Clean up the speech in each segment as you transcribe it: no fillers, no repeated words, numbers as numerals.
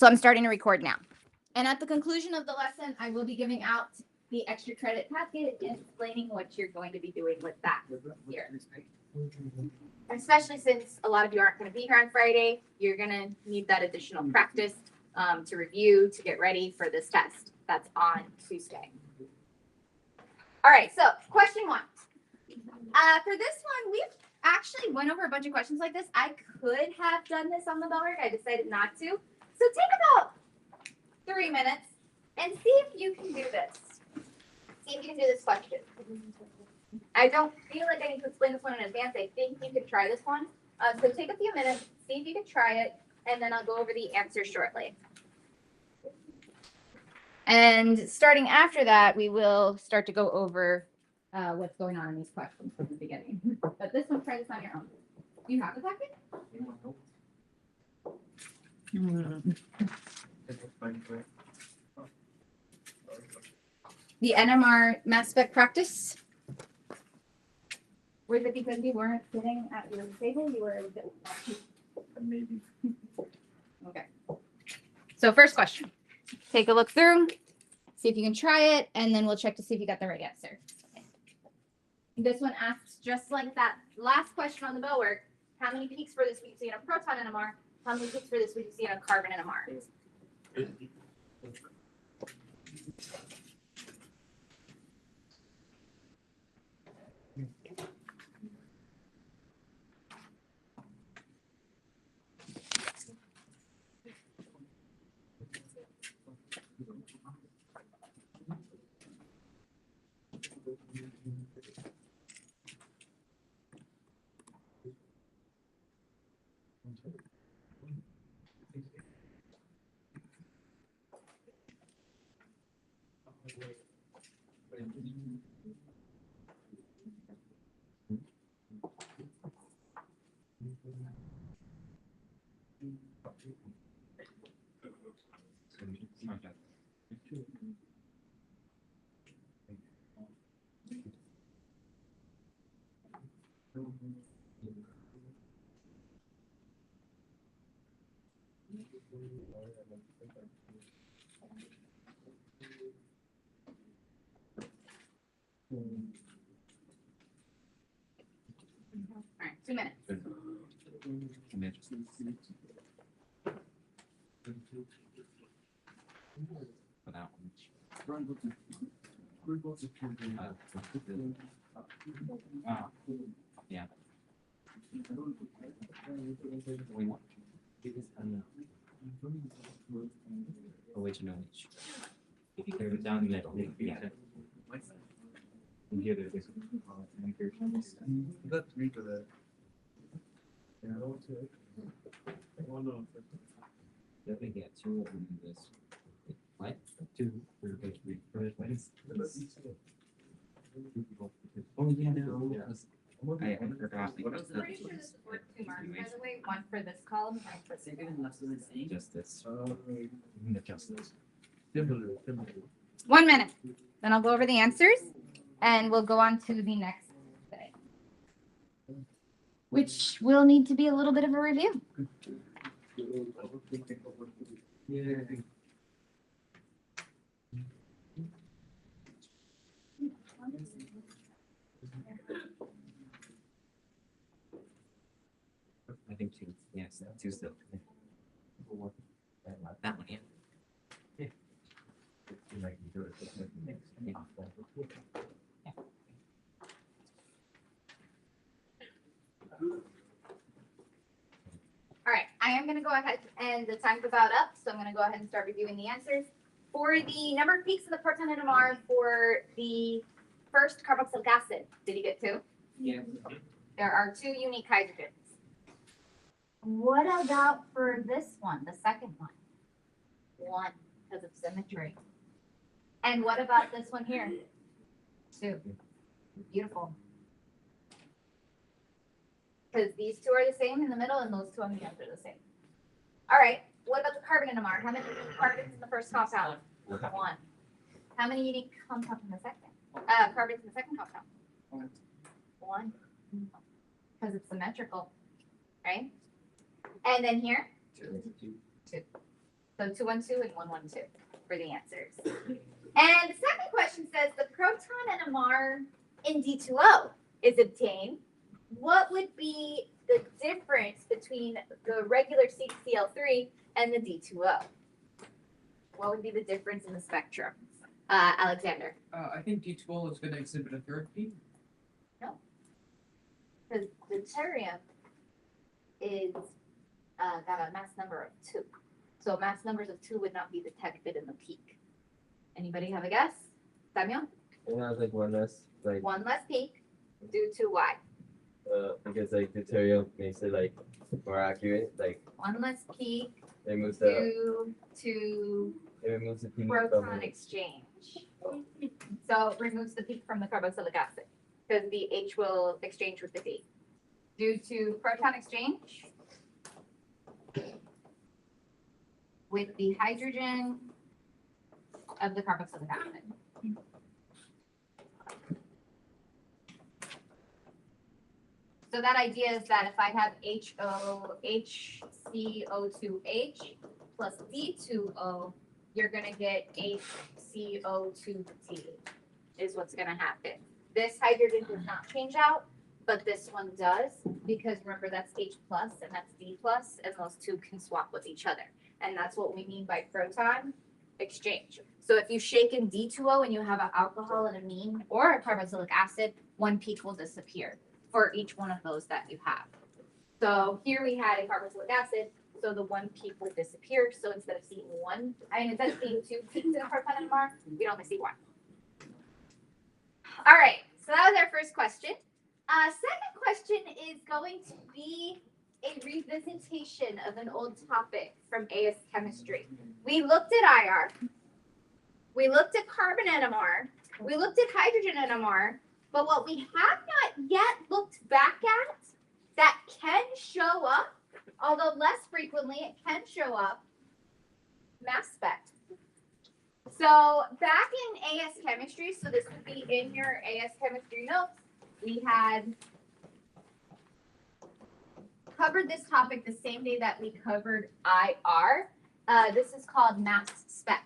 So I'm starting to record now. And at the conclusion of the lesson, I will be giving out the extra credit packet and explaining what you're going to be doing with that here. Especially since a lot of you aren't going to be here on Friday, you're going to need that additional practice to review, to get ready for this test that's on Tuesday. All right, so question 1. For this one, we've actually went over a bunch of questions like this. I could have done this on the bell work. I decided not to. So take about 3 minutes and see if you can do this. See if you can do this question. I don't feel like I need to explain this one in advance. I think you could try this one. So take a few minutes, see if you can try it, and then I'll go over the answer shortly. And starting after that, we will start to go over what's going on in these questions from the beginning. But this one, try this on your own. Do you have the packet? The NMR mass spec practice. Was it because you weren't sitting at your table? You were Maybe. okay. So first question. Take a look through, see if you can try it, and then we'll check to see if you got the right answer. This one asks just like that last question on the bell work. How many peaks for this would you see in a proton NMR? How many peaks for this would you see in a carbon NMR? All right, 2 minutes. Yeah. Oh, wait, no. If you clear it down, you yeah. Here there is. Got 3 to that. Let me get 2 of this. What? 2 for the 3 first place. Oh, yeah, no. I forgot. Pretty sure this is worth 2 marks, by the way. 1 for this column, 1 for this column. Just this. Just this. 1 minute. Then I'll go over the answers and we'll go on to the next thing, which will need to be a little bit of a review. Yeah. I think 2. Yes, 2 still. That one, yeah. All right, I am going to go ahead and the time's about up, so I'm going to go ahead and start reviewing the answers. For the number of peaks in the proton NMR for the first carboxylic acid, did you get 2? Yeah. There are 2 unique hydrogens. What about for this one, the second one? 1, because of symmetry. And what about this one here? 2. Beautiful. Because these 2 are the same in the middle and those 2 on the end are the same. All right, what about the carbon NMR? How many carbons in the first compound? 1. How many unique compounds in the second? Carbons in the second compound? 1. Because it's symmetrical, right? And then here? 2. So 212 and 112 for the answers. And the second question says the proton NMR in D2O is obtained. What would be the difference between the regular CCl3 and the D2O? What would be the difference in the spectrum? Alexander. I think D12 is going to exhibit a third peak. The deuterium is got a mass number of 2. So mass numbers of 2 would not be detected in the peak. Anybody have a guess? Samuel? It has like one less, like, One less peak due to why? because like deuterium makes it like more accurate, like One less peak it moves the, due to it removes the peak proton from, exchange. So it removes the peak from the carboxylic acid because the H will exchange with the D. Due to proton exchange with the hydrogen of the carboxylic acid. So that idea is that if I have HCO2H plus D2O, you're gonna get HCO2D is what's gonna happen. This hydrogen does not change out, but this one does, because remember that's H plus and that's D plus, and those two can swap with each other. And that's what we mean by proton exchange. So if you shake in D2O and you have an alcohol, an amine, or a carboxylic acid, one peak will disappear for each one of those that you have. So here we had a carboxylic acid, so the one peak would disappear. So instead of seeing instead of seeing 2 peaks in a proton NMR, we'd only see 1. All right, so that was our first question. Second question is going to be a revisitation of an old topic from AS chemistry. We looked at IR, we looked at carbon NMR, we looked at hydrogen NMR, but what we have not yet looked back at that can show up, although less frequently, it can show up, mass spec. So back in AS chemistry, so this would be in your AS chemistry notes, we had covered this topic the same day that we covered IR. This is called mass spec.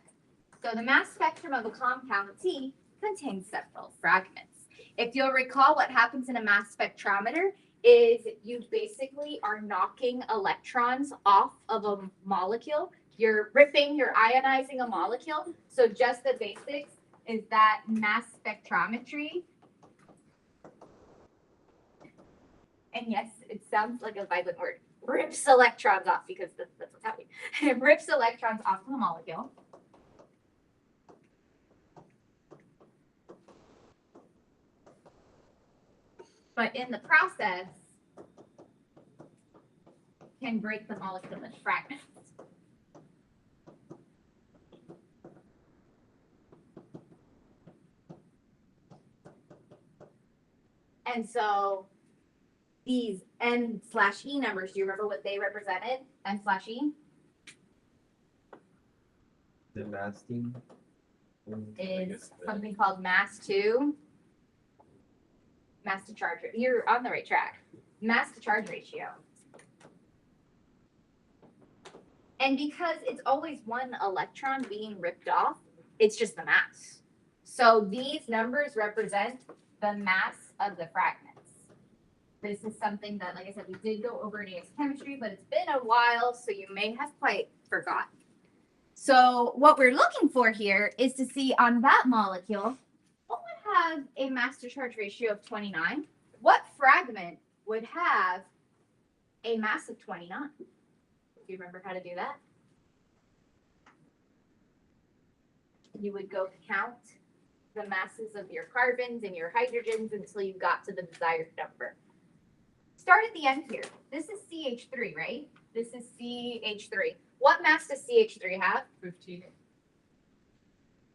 So the mass spectrum of a compound T contains several fragments. If you'll recall, what happens in a mass spectrometer is you basically are knocking electrons off of a molecule. You're ionizing a molecule. So just the basics is that mass spectrometry. And yes, it sounds like a violent word. Rips electrons off because that's what's happening. It rips electrons off the molecule. But in the process, can break the molecule into fragments. And so these N/E numbers, do you remember what they represented? N/E the masking. is something called mass to charge. You're on the right track. Mass to charge ratio. And because it's always one electron being ripped off, it's just the mass. So these numbers represent the mass of the fragments. This is something that, like I said, we did go over in AS chemistry, but it's been a while, so you may have quite forgotten. So what we're looking for here is to see on that molecule, what would have a mass to charge ratio of 29? What fragment would have a mass of 29? Do you remember how to do that? You would go count the masses of your carbons and your hydrogens until you got to the desired number. Start at the end here. This is CH3, right? This is CH3. What mass does CH3 have? 15.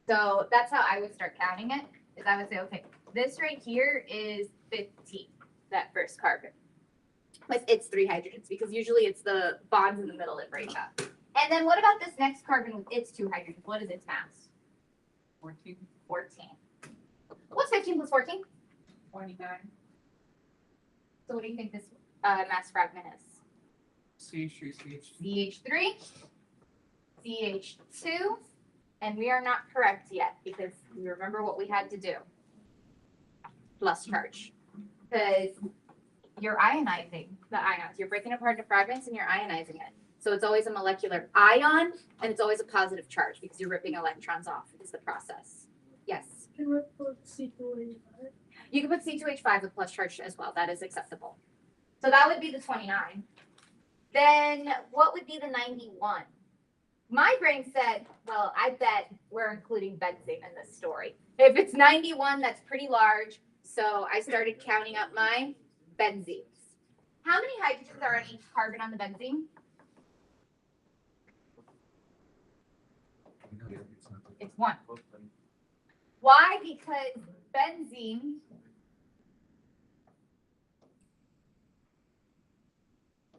So that's how I would start counting it, is I would say, okay, this right here is 15, that first carbon. With its 3 hydrogens, because usually it's the bonds in the middle that break up. And then what about this next carbon with its 2 hydrogens? What is its mass? 14. 14. What's 15 plus 14? 29. So what do you think this mass fragment is? CH3, CH2. CH3, CH2, and we are not correct yet because you remember what we had to do. Plus charge. Because you're ionizing the ions. You're breaking apart into fragments and you're ionizing it. So it's always a molecular ion and it's always a positive charge because you're ripping electrons off is the process. Yes. Can we put C2H5? You can put C2H5 with plus charge as well. That is acceptable. So that would be the 29. Then what would be the 91? My brain said, well, I bet we're including benzene in this story. If it's 91, that's pretty large. So I started counting up my benzenes. How many hydrogens are on each carbon on the benzene? It's one. Why? Because benzene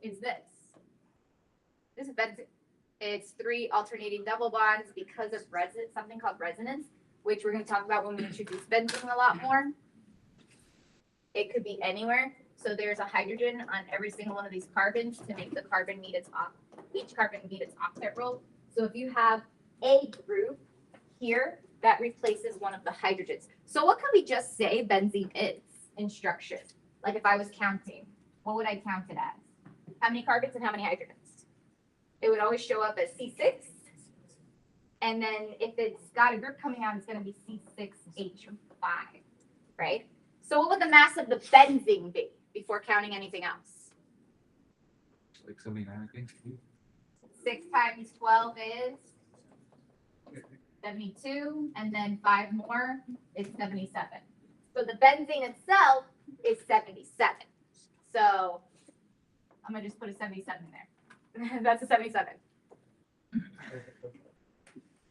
is this. This is benzene. It's 3 alternating double bonds because of something called resonance, which we're going to talk about when we introduce benzene a lot more. It could be anywhere. So there's a hydrogen on every single one of these carbons to make the carbon meet each carbon meet its octet role. So if you have a group here, that replaces one of the hydrogens. So what could we just say benzene is in structure? Like if I was counting, what would I count it as? How many carbons and how many hydrogens? It would always show up as C6. And then if it's got a group coming out, it's going to be C6H5, right? So what would the mass of the benzene be before counting anything else? Like 79, I think. 6 times 12 is 72, and then 5 more is 77. So the benzene itself is 77. So I'm going to just put a 77 there. That's a 77.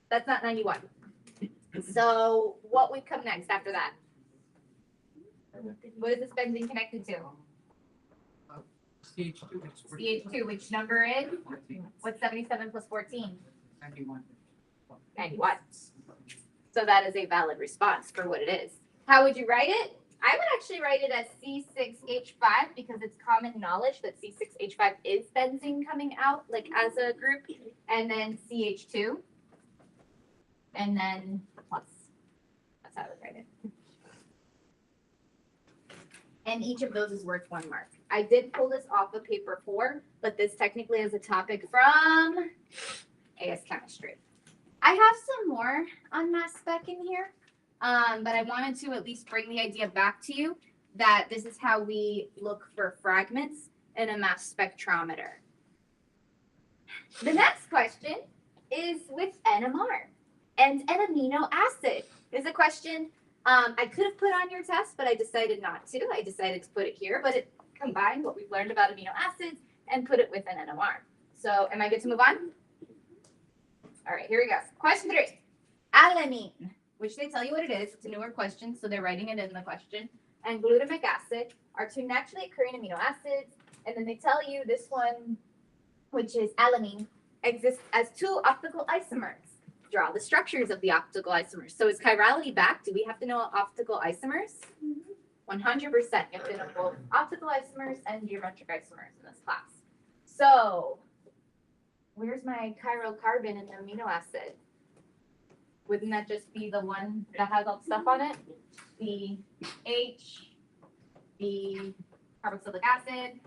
That's not 91. So what would come next after that? What is this benzene connected to? CH2, it's 14. CH2, which number is? 14, What's 77 plus 14? 91. 91. So that is a valid response for what it is. How would you write it? I would actually write it as C6H5 because it's common knowledge that C6H5 is benzene coming out like as a group, and then CH2, and then plus. That's how I would write it. And each of those is worth 1 mark. I did pull this off of paper 4, but this technically is a topic from AS Chemistry. I have some more on mass spec in here, but I wanted to at least bring the idea back to you that this is how we look for fragments in a mass spectrometer. The next question is with NMR and an amino acid. Is a question I could have put on your test, but I decided not to. I decided to put it here, but it combined what we've learned about amino acids and put it with an NMR. So am I good to move on? All right, here we go. Question 3. Alanine, which they tell you what it is. It's a newer question, so they're writing it in the question. And glutamic acid are 2 naturally occurring amino acids. And then they tell you this one, which is alanine, exists as 2 optical isomers. Draw the structures of the optical isomers. So is chirality back? Do we have to know optical isomers? 100%. You have to know both optical isomers and geometric isomers in this class. So where's my chiral carbon in the amino acid? Wouldn't that just be the one that has all the stuff on it? The H, the carboxylic acid,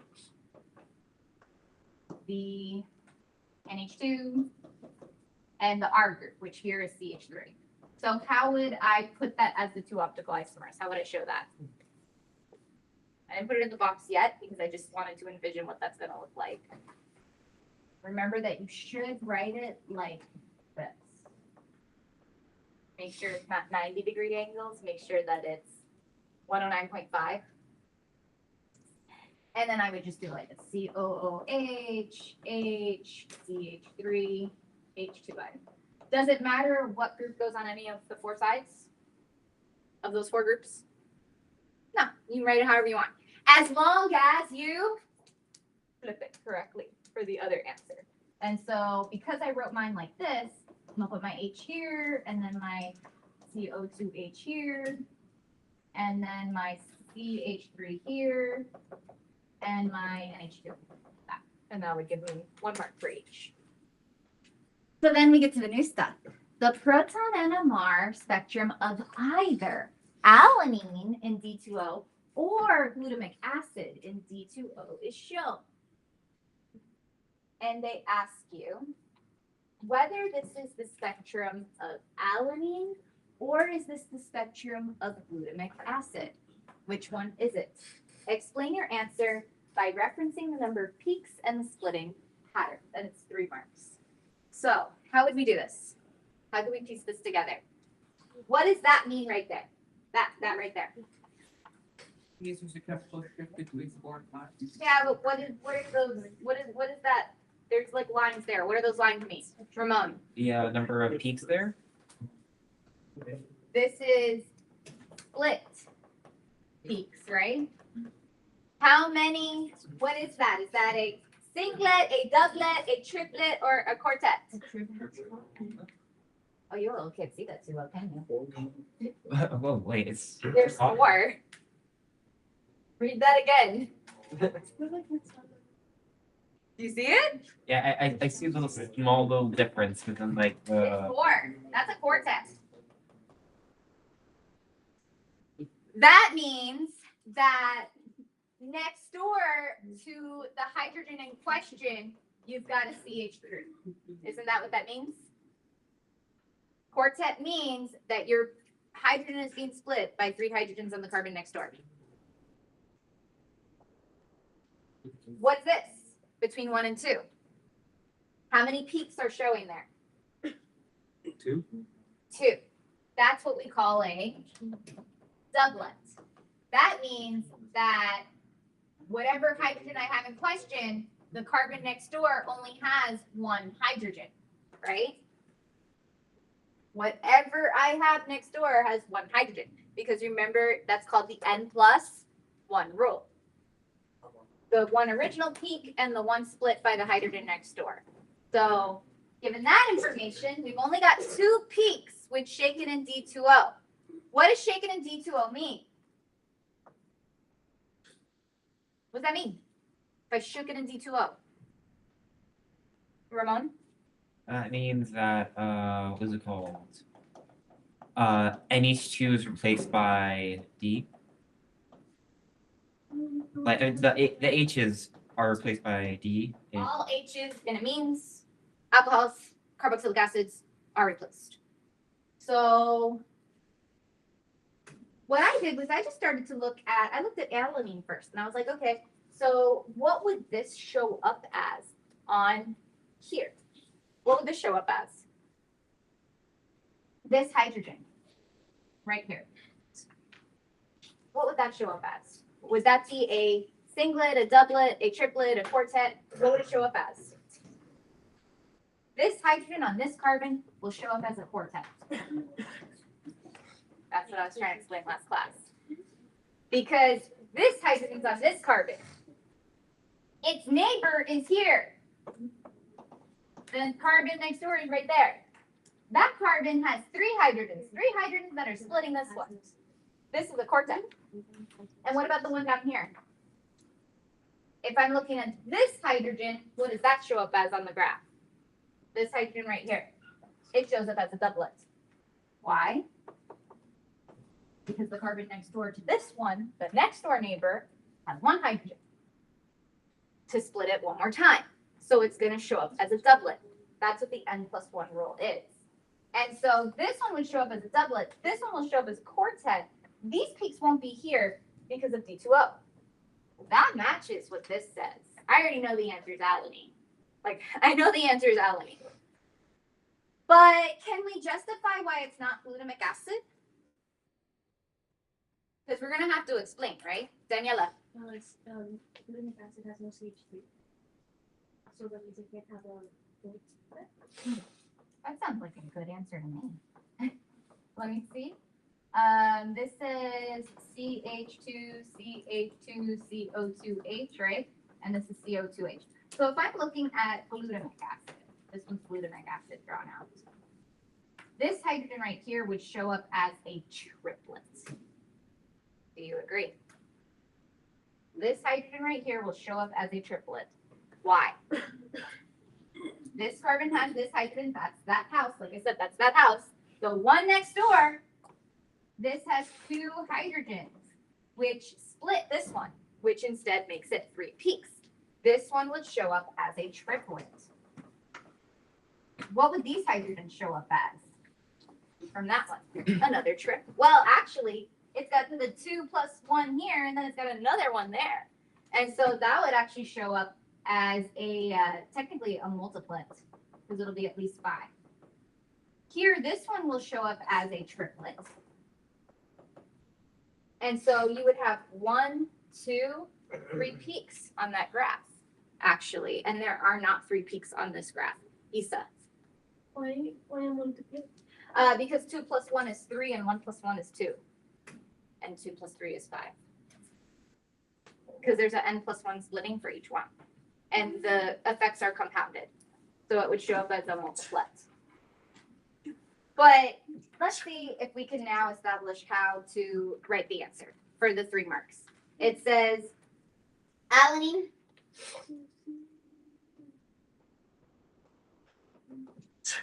the NH2, and the R group, which here is CH3. So how would I put that as the 2 optical isomers? How would I show that? I didn't put it in the box yet because I just wanted to envision what that's going to look like. Remember that you should write it like this. Make sure it's not 90-degree angles. Make sure that it's 109.5. And then I would just do like a COOH, H, CH3, H2I. Does it matter what group goes on any of the 4 sides of those 4 groups? No, you can write it however you want. As long as you flip it correctly for the other answer. And so because I wrote mine like this, I'm gonna put my H here and then my CO2H here and then my CH3 here and my NH2. And that would give me 1 mark for each. So then we get to the new stuff. The proton NMR spectrum of either alanine in D2O or glutamic acid in D2O is shown. And they ask you whether this is the spectrum of alanine or is this the spectrum of glutamic acid? Which one is it? Explain your answer by referencing the number of peaks and the splitting pattern. And it's 3 marks. So how would we do this? How do we piece this together? What does that mean right there? That right there. These was a capital shift between 4 and 5. Yeah, but what are those? What is that? There's like lines there. What are those lines mean? Ramon. The number of peaks there. This is split peaks, right? How many? What is that? Is that a singlet, a doublet, a triplet, or a quartet? Oh, you little can't see that too well, can you? Whoa, wait, it's. There's 4. Read that again. Do you see it? Yeah, I see little small little difference within like It's the. 4. That's a quartet. That means that next door to the hydrogen in question, you've got a CH group. Isn't that what that means? Quartet means that your hydrogen is being split by 3 hydrogens on the carbon next door. What's this between 1 and 2? How many peaks are showing there? 2. 2. That's what we call a doublet. That means that whatever hydrogen I have in question, the carbon next door only has 1 hydrogen, right? Whatever I have next door has 1 hydrogen, because remember that's called the N+1 rule. The 1 original peak and the 1 split by the hydrogen next door. So given that information, we've only got 2 peaks with shaken in D2O. What does shaken in D2O mean? What does that mean? If I shook it in D2O? Ramon? That means that what is it called? NH2 is replaced by D. Like the H's are replaced by D. All H's in amines, alcohols, carboxylic acids are replaced. So what I did was I just started to look at, I looked at alanine first and I was like, okay, so what would this show up as on here? What would this show up as? This hydrogen right here. What would that show up as? Would that be a singlet, a doublet, a triplet, a quartet? What would it show up as? This hydrogen on this carbon will show up as a quartet. That's what I was trying to explain last class. Because this hydrogen's on this carbon. Its neighbor is here. The carbon next door is right there. That carbon has 3 hydrogens that are splitting this one. This is a quartet. And what about the one down here? If I'm looking at this hydrogen, what does that show up as on the graph? This hydrogen right here. It shows up as a doublet. Why? Because the carbon next door to this one, the next door neighbor, has 1 hydrogen. To split it one more time. So it's going to show up as a doublet. That's what the N+1 rule is. And so this one would show up as a doublet. This one will show up as a quartet. These peaks won't be here because of D2O. That matches what this says. I already know the answer is alanine. Like, I know the answer is alanine. But can we justify why it's not glutamic acid? Because we're going to have to explain, right? Daniela. No, it's glutamic acid has no CH3. So that means it can't have a That sounds like a good answer to me. Let me see. This is CH2, CH2, CO2H, right? And this is CO2H. So if I'm looking at glutamic acid, this one's glutamic acid drawn out. This hydrogen right here would show up as a triplet. Do you agree? This hydrogen right here will show up as a triplet. Why? this carbon has this hydrogen, that's that house, like I said, that's that house. The one next door, this has two hydrogens, which split this one, which instead makes it 3 peaks. This one would show up as a triplet. What would these hydrogens show up as? From that one, another trip. Well, actually, it's got the 2 plus 1 here, and then it's got another one there. And so that would actually show up as a, technically a multiplet, because it'll be at least 5. Here, this one will show up as a triplet. And so you would have 1, 2, 3 peaks on that graph, actually. And there are not 3 peaks on this graph. Isa. Why multiply? Because 2 plus 1 is 3 and 1 plus 1 is 2. And 2 plus 3 is 5. Because there's an n plus 1 splitting for each one. And the effects are compounded. So it would show up as a multiplet. But let's see if we can now establish how to write the answer for the 3 marks. It says alanine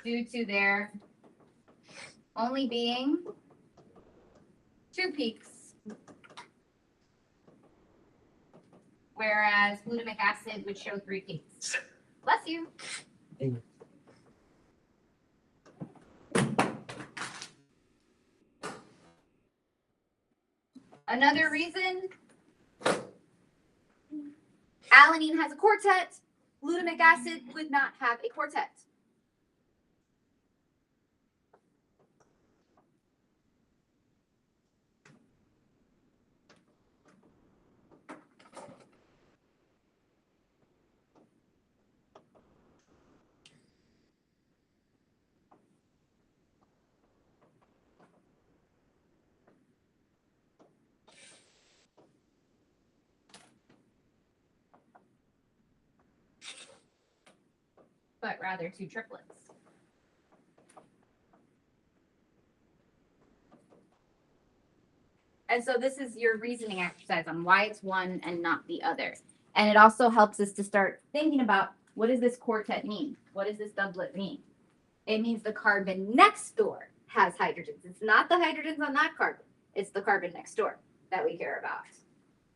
due to there only being 2 peaks, whereas glutamic acid would show 3 peaks. Bless you. Another reason, alanine has a quartet, glutamic acid would not have a quartet. But rather 2 triplets. And so this is your reasoning exercise on why it's one and not the other. And it also helps us to start thinking about, what does this quartet mean? What does this doublet mean? It means the carbon next door has hydrogens. It's not the hydrogens on that carbon. It's the carbon next door that we care about.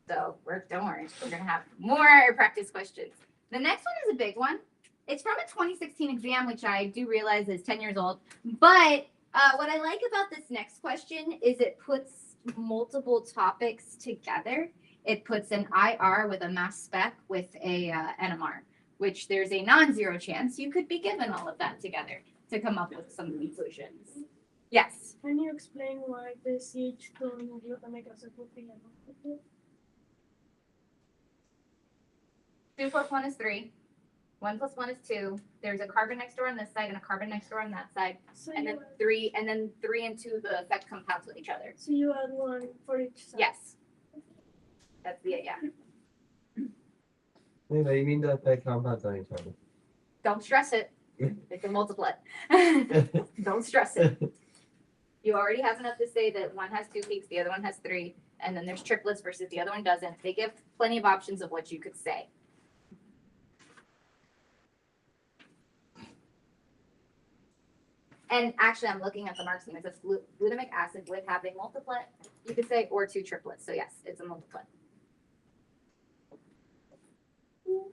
So don't worry, we're gonna have more practice questions. The next one is a big one. It's from a 2016 exam, which I do realize is 10 years old. But what I like about this next question is it puts multiple topics together. It puts an IR with a mass spec with a NMR, which there's a non-zero chance you could be given all of that together to come up with some conclusions. Yes. Can you explain why the CH2 in glutamic acid would be a multiplet? 2 plus 1 is 3. 1 plus 1 is 2. There's a carbon next door on this side and a carbon next door on that side. So And then 3 and 2, the effect compounds with each other. so you add 1 for each side. Yes. That's the, yeah. Wait, what do you mean the effect compounds on each other? Don't stress it. It's a multiplet. Don't stress it. You already have enough to say that one has 2 peaks, the other one has 3, and then there's triplets versus the other one doesn't. They give plenty of options of what you could say. And actually, I'm looking at the marks and it says glutamic acid would have a multiplet, you could say, or 2 triplets. So yes, it's a multiplet. All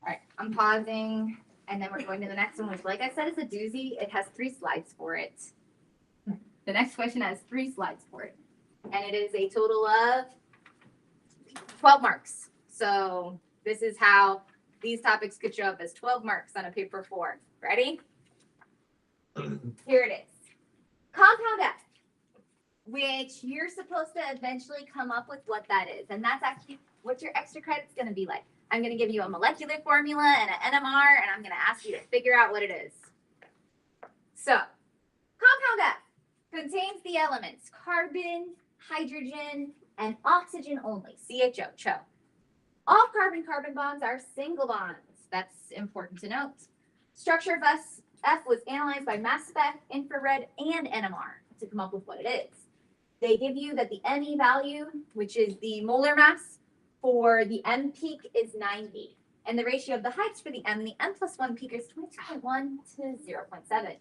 right, I'm pausing, and then we're going to the next one, which, like I said, is a doozy. It has 3 slides for it. The next question has 3 slides for it, and it is a total of 12 marks. So this is how these topics could show up as 12 marks on a paper 4. Ready? Here it is. Compound F, which you're supposed to eventually come up with what that is. And that's actually what your extra credit's going to be like. I'm going to give you a molecular formula and an NMR, and I'm going to ask you to figure out what it is. So, compound F contains the elements carbon, hydrogen, and oxygen only, CHO, CHO. All carbon-carbon bonds are single bonds. That's important to note. Structure of F was analyzed by mass spec, infrared, and NMR to come up with what it is. They give you that the ME value, which is the molar mass, for the M peak is 90. And the ratio of the heights for the M and the M plus 1 peak is 22.1 to 0.7.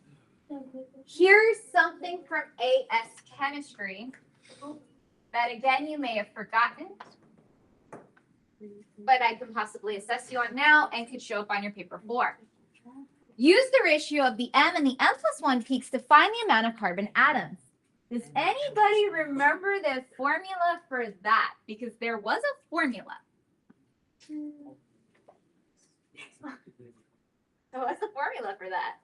Here's something from AS chemistry that again you may have forgotten, but I could possibly assess you on now and could show up on your paper 4. Use the ratio of the M and the M plus 1 peaks to find the amount of carbon atoms. Does anybody remember the formula for that? Because there was a formula. So what's the formula for that?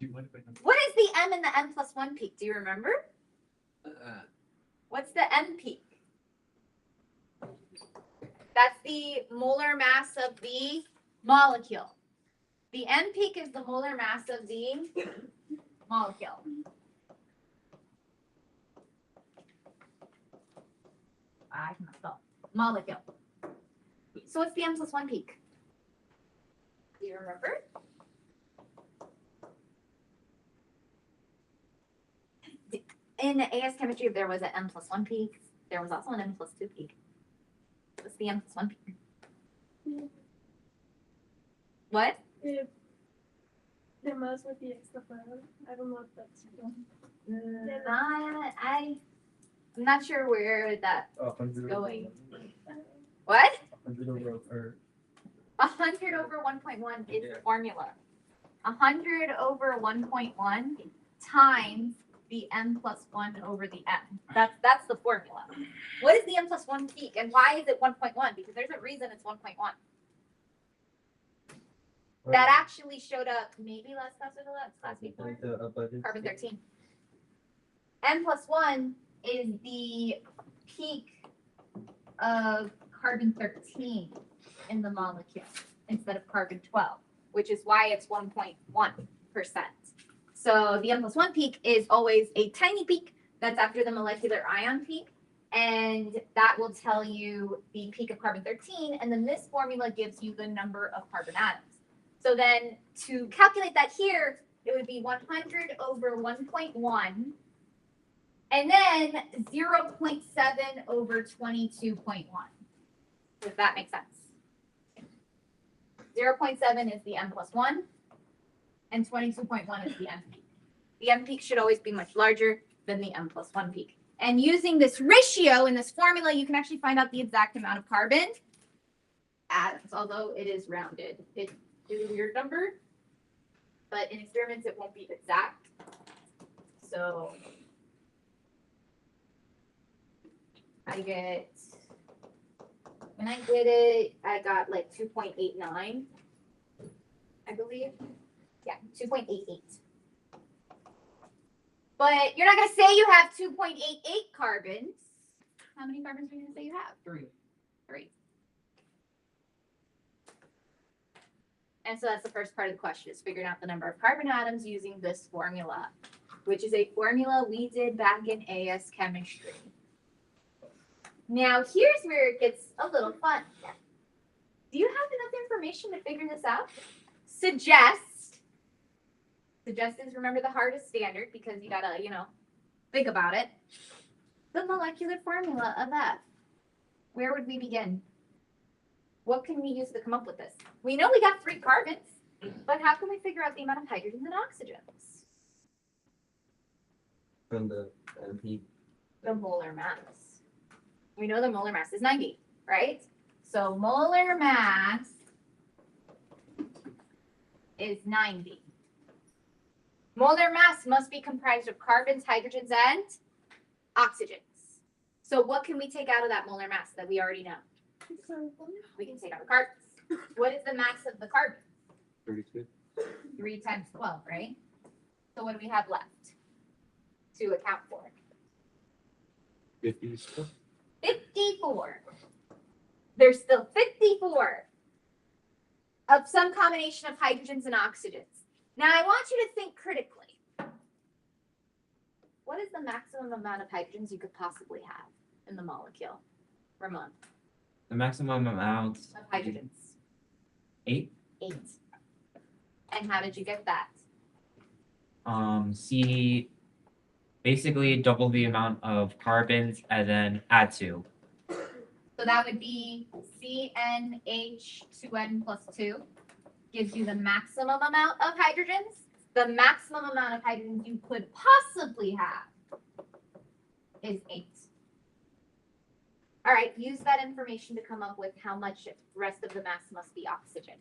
Do you mind if I know? What is the M and the M plus 1 peak? Do you remember? What's the M peak? That's the molar mass of the molecule. The M peak is the molar mass of the molecule. I messed up. Molecule. So what's the M plus 1 peak? Do you remember? In AS chemistry, there was an M plus 1 peak. There was also an M plus 2 peak. What's the M plus 1 peak? What? If the mass would be extra fire, I don't know if that's I'm not sure where that 100 going. What? 100 over, or 100 over 1.1 is the formula. 100 over 1.1 times the M plus 1 over the M. That's the formula. What is the M plus 1 peak and why is it 1.1? Because there's a reason it's 1.1. That actually showed up maybe last class or the last class before. Carbon 13. M plus 1 is the peak of carbon 13 in the molecule instead of carbon 12, which is why it's 1.1%. So the M plus 1 peak is always a tiny peak that's after the molecular ion peak. And that will tell you the peak of carbon 13. And then this formula gives you the number of carbon atoms. So then to calculate that here, it would be 100 over 1.1. And then 0.7 over 22.1. Does that make sense? 0.7 is the M plus 1. And 22.1 is the M peak. The M peak should always be much larger than the M plus 1 peak. And using this ratio in this formula, you can actually find out the exact amount of carbon atoms, although it is rounded. It is a weird number, but in experiments, it won't be exact. So when I did it, I got like 2.89, I believe. Yeah, 2.88. But you're not going to say you have 2.88 carbons. How many carbons are you going to say you have? 3. 3. And so that's the first part of the question, is figuring out the number of carbon atoms using this formula, which is a formula we did back in AS chemistry. Now, here's where it gets a little fun. Do you have enough information to figure this out? Suggest is, remember, the hardest standard because you gotta, think about it. The molecular formula of F. Where would we begin? What can we use to come up with this? We know we got 3 carbons, but how can we figure out the amount of hydrogens and oxygens? From the MP. The molar mass. We know the molar mass is 90, right? So molar mass is 90. Molar mass must be comprised of carbons, hydrogens, and oxygens. So what can we take out of that molar mass that we already know? We can take out the carbons. What is the mass of the carbon? 32. 3 times 12, right? So what do we have left to account for? 50 still. 54. There's still 54 of some combination of hydrogens and oxygens. Now I want you to think critically. What is the maximum amount of hydrogens you could possibly have in the molecule, Ramon? The maximum amount. Of hydrogens? 8. 8. And how did you get that? C basically double the amount of carbons and then add 2. So that would be CnH2n plus 2 gives you the maximum amount of hydrogens. The maximum amount of hydrogens you could possibly have is 8. All right, use that information to come up with how much rest of the mass must be oxygen.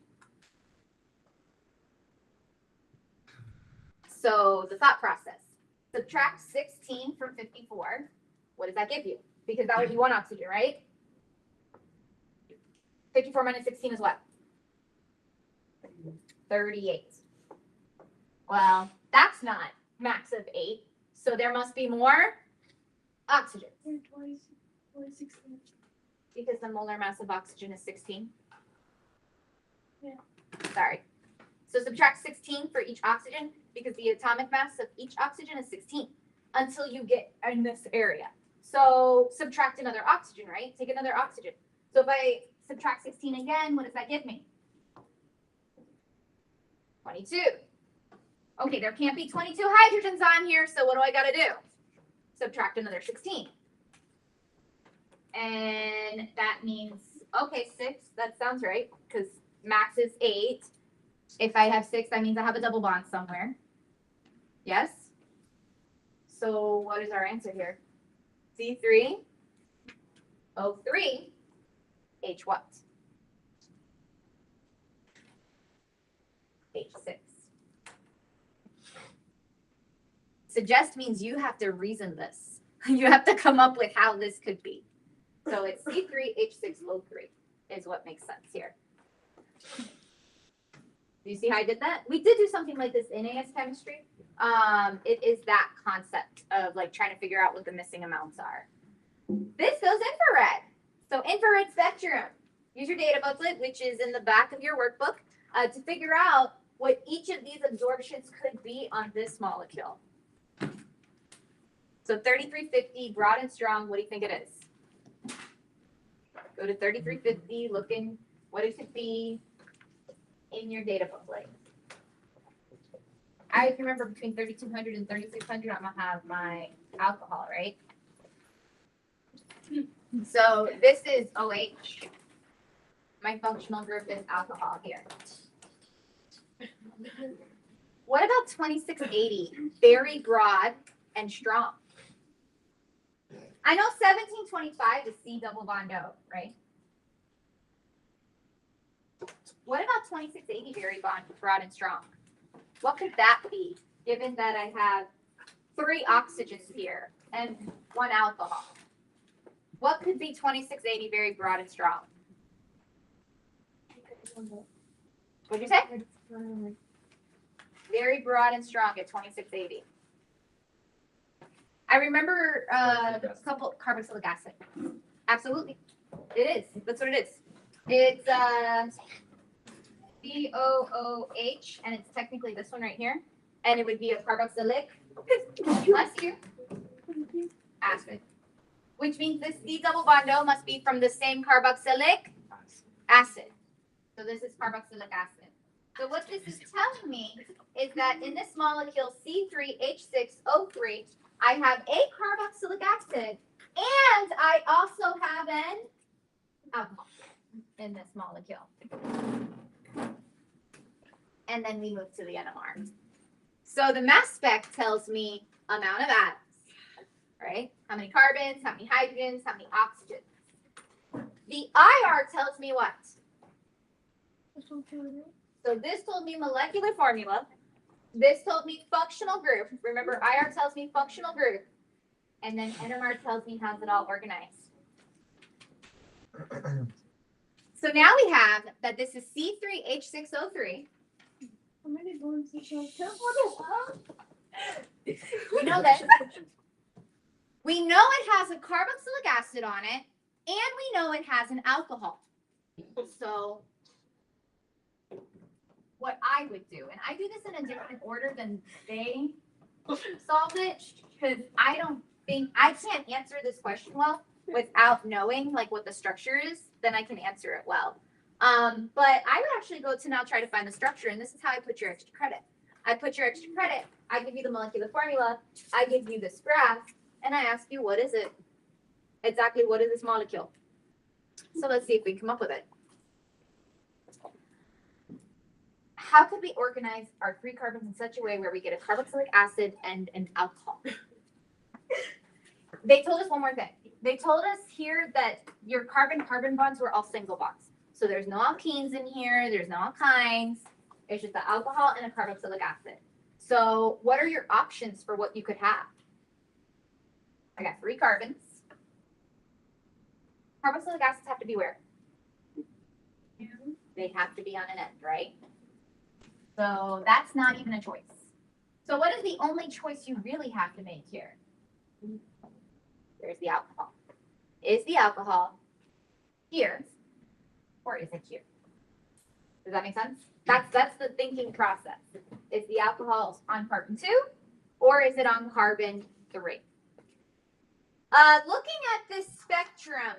So the thought process, subtract 16 from 54. What does that give you? Because that would be 1 oxygen, right? 54 minus 16 is what? 38. Well, that's not max of 8. So there must be more oxygen. Twice 16. Because the molar mass of oxygen is 16. Yeah. Sorry. So subtract 16 for each oxygen because the atomic mass of each oxygen is 16 until you get in this area. So subtract another oxygen, right? Take another oxygen. So if I subtract 16 again, what does that give me? 22. Okay, there can't be 22 hydrogens on here, so what do I got to do? Subtract another 16. And that means, okay, 6, that sounds right, because max is 8. If I have 6, that means I have a double bond somewhere. Yes? So what is our answer here? C3O3 H what? H6. Suggest means you have to reason this. You have to come up with how this could be. So it's C3H6O3 is what makes sense here. Do you see how I did that? We did do something like this in AS chemistry. It is that concept of like trying to figure out what the missing amounts are. This goes infrared. So infrared spectrum. Use your data booklet, which is in the back of your workbook, to figure out what each of these absorptions could be on this molecule. So 3350, broad and strong, what do you think it is? Go to 3350, look in what it could be in your data booklet. I remember between 3200 and 3600, I'm gonna have my alcohol, right? So this is OH. My functional group is alcohol here. What about 2680? Very broad and strong. I know 1725 is C double bond O, right? What about 2680 very broad and strong? What could that be, given that I have 3 oxygens here and 1 alcohol? What could be 2680 very broad and strong? What'd you say? Very broad and strong at 2680. I remember a couple carboxylic acid. Absolutely. It is. That's what it is. It's COOH, and it's technically this one right here. And it would be a carboxylic, bless you, acid. Which means this C double bond O must be from the same carboxylic acid. So this is carboxylic acid. So what this is telling me is that in this molecule C3H6O3, I have a carboxylic acid and I also have an alcohol in this molecule. And then we move to the NMR. So the mass spec tells me amount of atoms, right? How many carbons, how many hydrogens, how many oxygens. The IR tells me what? So this told me molecular formula. This told me functional group. Remember, IR tells me functional group. And then NMR tells me how's it all organized. So now we have that this is C3H6O3. How many bonds did you have? We know this. We know it has a carboxylic acid on it, and we know it has an alcohol. So what I would do, and I do this in a different order than they solved it, because I can't answer this question well without knowing like what the structure is, then I can answer it well. But I would actually go to now try to find the structure, and this is how I put your extra credit. I put your extra credit, I give you the molecular formula, I give you this graph, and I ask you, what is it? Exactly what is this molecule? So let's see if we can come up with it. How could we organize our 3 carbons in such a way where we get a carboxylic acid and an alcohol? They told us one more thing. They told us here that your carbon-carbon bonds were all single bonds. So there's no alkenes in here, there's no alkynes. It's just the alcohol and a carboxylic acid. So what are your options for what you could have? I got 3 carbons. Carboxylic acids have to be where? They have to be on an end, right? So that's not even a choice. So what is the only choice you really have to make here? There's the alcohol. Is the alcohol here or is it here? Does that make sense? That's the thinking process. Is the alcohol on carbon 2 or is it on carbon 3? Looking at this spectrum,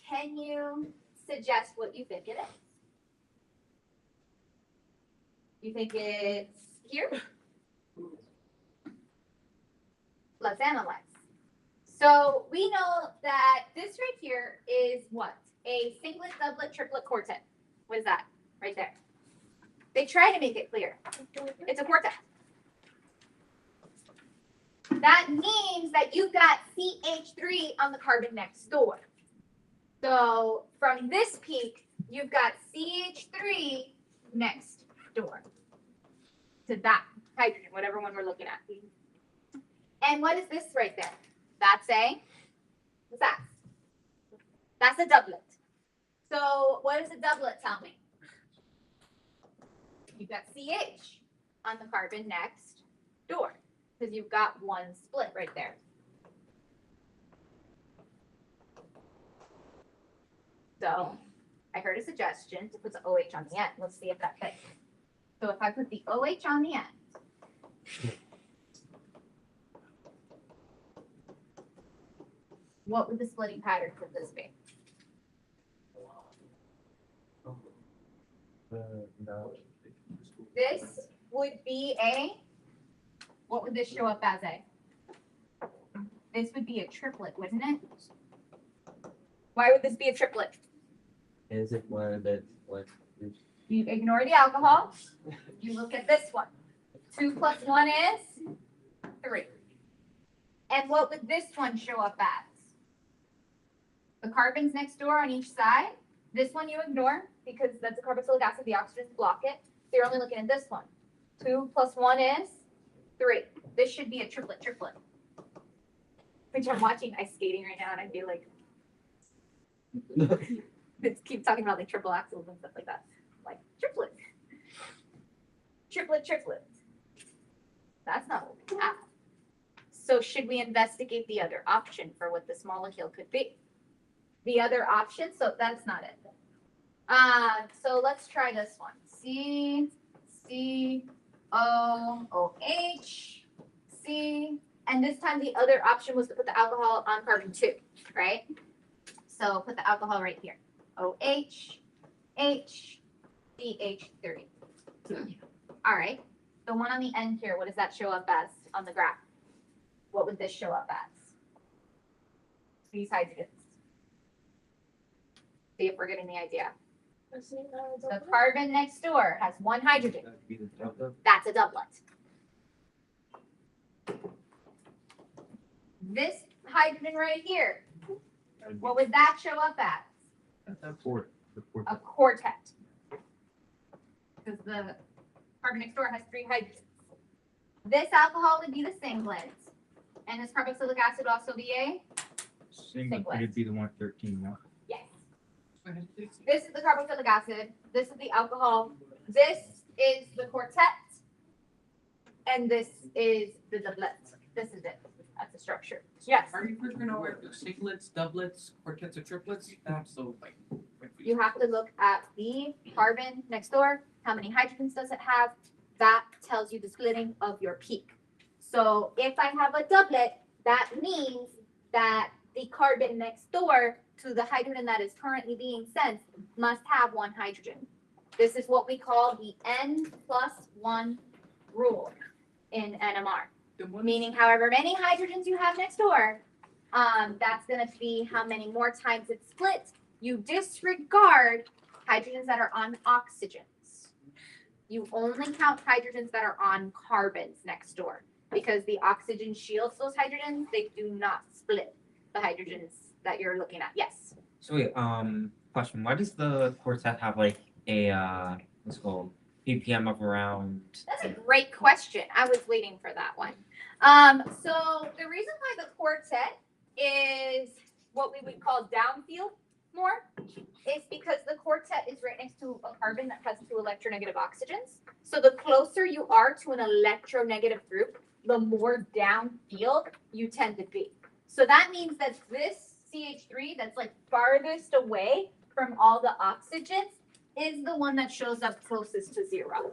can you suggest what you think it is? You think it's here? Let's analyze. So we know that this right here is what? A singlet, doublet, triplet, quartet. What is that? Right there. They try to make it clear. It's a quartet. That means that you've got CH3 on the carbon next door. So from this peak, you've got CH3 next door to that hydrogen, whatever one we're looking at. And what is this right there? That's what's that? That's a doublet. So what does a doublet tell me? You've got CH on the carbon next door because you've got one split right there. So I heard a suggestion to put the OH on the end. Let's see if that fits. So if I put the OH on the end, what would the splitting pattern for this be? No. This would be what would this show up as a? This would be a triplet, wouldn't it? Why would this be a triplet? Is it one that what? You ignore the alcohol. You look at this one. 2 plus 1 is 3. And what would this one show up as? The carbons next door on each side. This one you ignore because that's a carboxylic acid. The oxygens block it. So you're only looking at this one. 2 plus 1 is 3. This should be a triplet. Which I'm watching ice skating right now and I feel like it's keep talking about like triple axles and stuff like that. Like triplet. Triplet. That's not what we have. So should we investigate the other option for what this molecule could be? The other option, so that's not it. So let's try this one. COOH, C, and this time the other option was to put the alcohol on carbon 2, right? So put the alcohol right here. OH, H, CH3. All right. The one on the end here, what does that show up as on the graph? What would this show up as? These hydrogens. See if we're getting the idea. The carbon next door has 1 hydrogen. That'd be the delta. That's a doublet. This hydrogen right here, That'd be what would that show up as? the fourth. A quartet. Because the carbon next door has 3 hydrogens. This alcohol would be the singlet. And this carboxylic acid would also be a? Singlet, it'd be the 113 one. Yes. Go ahead, please. This is the carboxylic acid. This is the alcohol. This is the quartet. And this is the doublet. This is it. That's the structure. Yes. Are you quick to know if it's singlets, doublets, quartets, or triplets? Absolutely. You have to look at the carbon next door. How many hydrogens does it have? That tells you the splitting of your peak. So if I have a doublet, that means that the carbon next door to the hydrogen that is currently being sensed must have 1 hydrogen. This is what we call the N+1 rule in NMR. Then what- Meaning however many hydrogens you have next door, that's gonna be how many more times it's split. You disregard hydrogens that are on oxygens. You only count hydrogens that are on carbons next door, because the oxygen shields those hydrogens, they do not split the hydrogens that you're looking at, yes. So wait, question, why does the quartet have like a, what's it called, ppm of around? That's a great question. I was waiting for that one. So the reason why the quartet is what we would call downfield more is because the quartet is right next to a carbon that has 2 electronegative oxygens. So the closer you are to an electronegative group, the more downfield you tend to be. So that means that this CH3 that's like farthest away from all the oxygens is the one that shows up closest to 0.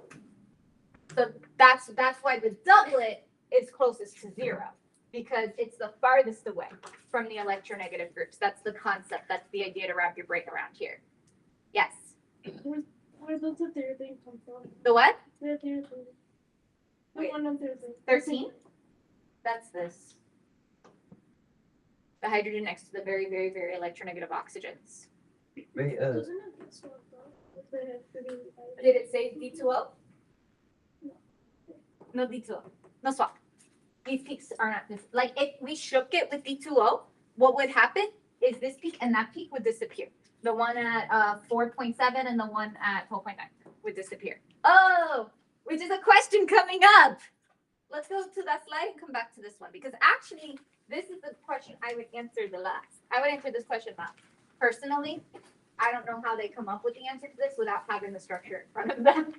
So that's why the doublet is closest to 0, because it's the farthest away from the electronegative groups. That's the concept. That's the idea to wrap your brain around here. Yes. Where does the third thing come from? The what? The third thing. The Wait. one on Thursday. 13? That's this. The hydrogen next to the very, very, very electronegative oxygens. Wait, Doesn't it get swapped out? The three. Did it say D2O? No D2O. No swap. These peaks are not this. Like if we shook it with D2O, what would happen is this peak and that peak would disappear. The one at 4.7 and the one at 12.9 would disappear. Oh, which is a question coming up. Let's go to that slide and come back to this one, because actually this is the question I would answer the last. I would answer this question last. Personally, I don't know how they come up with the answer to this without having the structure in front of them.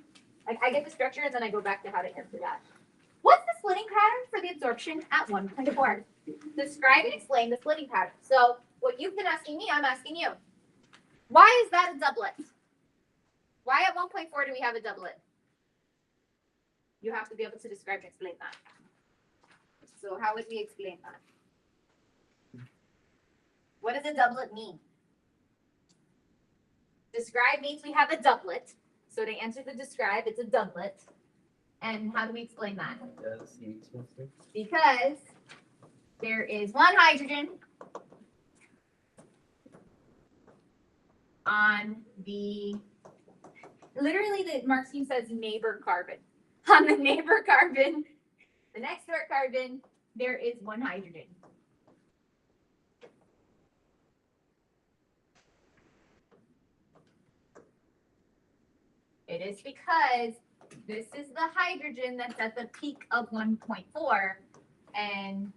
Like I get the structure and then I go back to how to answer that. What's the splitting pattern for the absorption at 1.4? Describe and explain the splitting pattern. So what you've been asking me, I'm asking you. Why is that a doublet? Why at 1.4 do we have a doublet? You have to be able to describe and explain that. So how would we explain that? What does a doublet mean? Describe means we have a doublet. So to answer the describe, it's a doublet. And how do we explain that? Because there is one hydrogen on the, literally the mark scheme says neighbor carbon. On the neighbor carbon, the next door carbon, there is one hydrogen. It is because this is the hydrogen that's at the peak of 1.4, and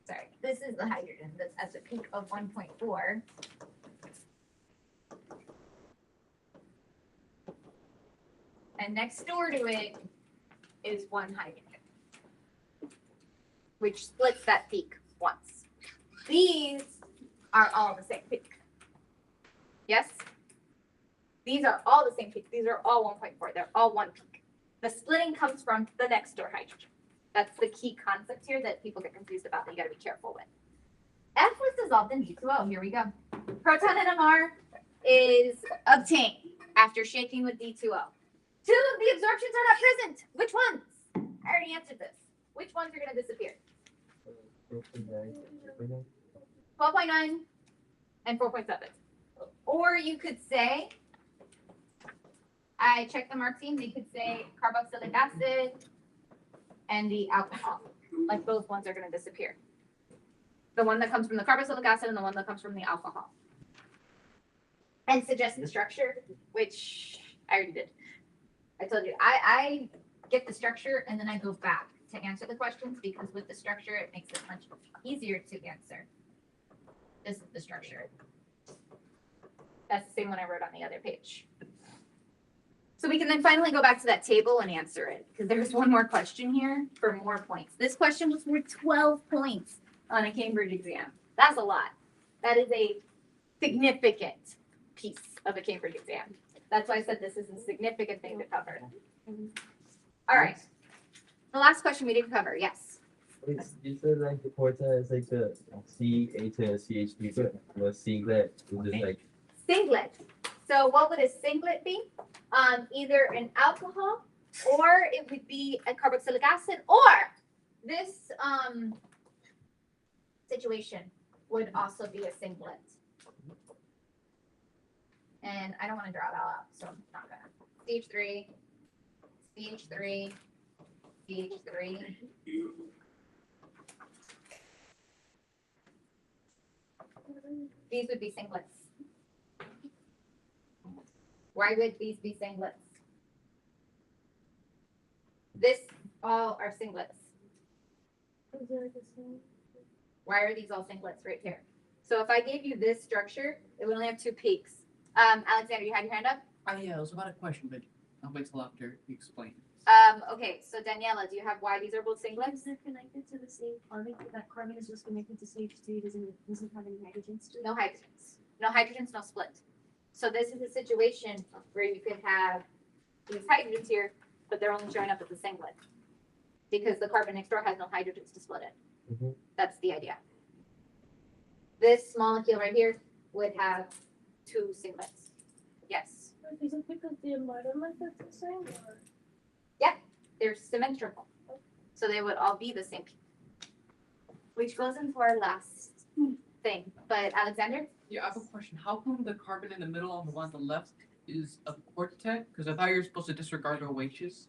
sorry, this is the hydrogen that's at the peak of 1.4. And next door to it is one hydrogen, which splits that peak once. These are all the same peak. Yes? These are all the same peak. These are all 1.4. They're all one peak. The splitting comes from the next door hydrogen. That's the key concept here that people get confused about that you gotta be careful with. F was dissolved in D2O. Here we go. Proton NMR is obtained after shaking with D2O. 2 of the absorptions are not present. Which ones? I already answered this. Which ones are gonna disappear? 12.9 and 4.7. Or you could say, I checked the mark scheme, they could say carboxylic acid and the alcohol. Like both ones are gonna disappear. The one that comes from the carboxylic acid and the one that comes from the alcohol. And suggest the structure, which I already did. I told you, I get the structure and then I go back to answer the questions, because with the structure, it makes it much easier to answer. This is the structure. That's the same one I wrote on the other page. So we can then finally go back to that table and answer it, because there's one more question here for more points. This question was worth 12 points on a Cambridge exam. That's a lot. That is a significant piece of a Cambridge exam. That's why I said this is a significant thing to cover. All right. The last question we didn't cover, yes. Wait, you said like the quartet is like the CH and CH3, but the singlet is just like Singlet. So what would a singlet be? Either an alcohol or it would be a carboxylic acid, or this situation would also be a singlet. And I don't want to draw it all out, so I'm not gonna. CH3, CH3, CH3. These would be singlets. Why would these be singlets? This all are singlets. Is there like a same? Why are these all singlets right here? So if I gave you this structure, it would only have two peaks. Alexander, you had your hand up? Yeah, it was about a question, but I'll wait till after you explain. Okay, so Daniela, do you have why these are both singlets? Is it connected to the same carbon? That carbon is just connected to CH3, doesn't have any hydrogens to it? No hydrogens. No hydrogens, no split. So this is a situation where you could have these hydrogens here, but they're only showing up as a singlet. Because the carbon next door has no hydrogens to split it. Mhm. That's the idea. This molecule right here would have two singlets. Yes, Is it because the environment is the same or? they're symmetrical. So they would all be the same. Which goes into our last thing. But Alexander? Yeah, I have a question. How come the carbon in the middle on the one on the left is a quartet? Because I thought you were supposed to disregard OHs.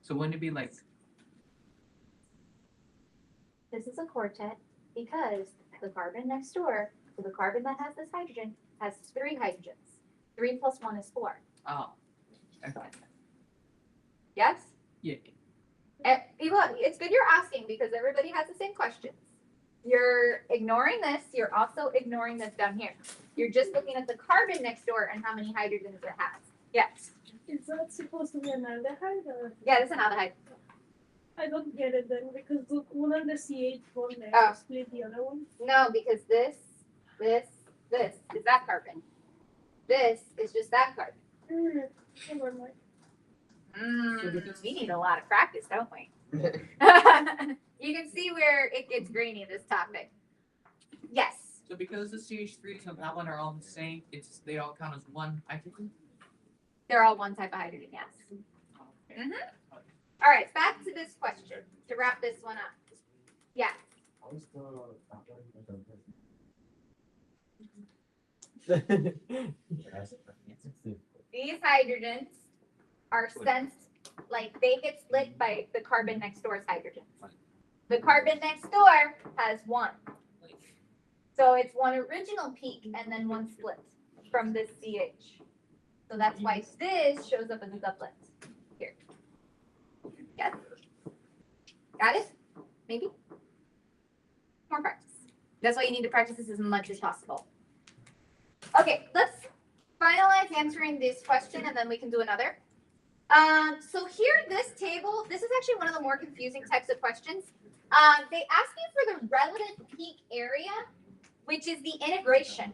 So wouldn't it be like, This is a quartet because the carbon next door to the carbon that has this hydrogen has three hydrogens. 3 plus 1 is 4. oh, okay. Yes? Yeah, People, it's good you're asking because everybody has the same questions. You're ignoring this. You're also ignoring this down here. You're just looking at the carbon next door and how many hydrogens it has. Yes. Is that supposed to be an aldehyde or? Yeah, this is an aldehyde. I don't get it then because the one on the CH one there Oh. split the other one. No, because this is that carbon. This is just that carbon. Never mind. So because- We need a lot of practice, don't we? You can see where it gets grainy, this topic. Yes. so because the CH3s on that one are all the same, they all count as one hydrogen? They're all one type of hydrogen, yes. Okay. All right, back to this question to wrap this one up. Yeah, these hydrogens are sensed, like they get split by the carbon next door's hydrogens. The carbon next door has one. So it's one original peak and then one split from this CH. So that's why this shows up as a doublet here. Yes? Got it? Maybe? More practice. That's why you need to practice this as much as possible. Okay, let's finalize answering this question and then we can do another. So here, this table, this is actually one of the more confusing types of questions. They ask you for the relative peak area, which is the integration.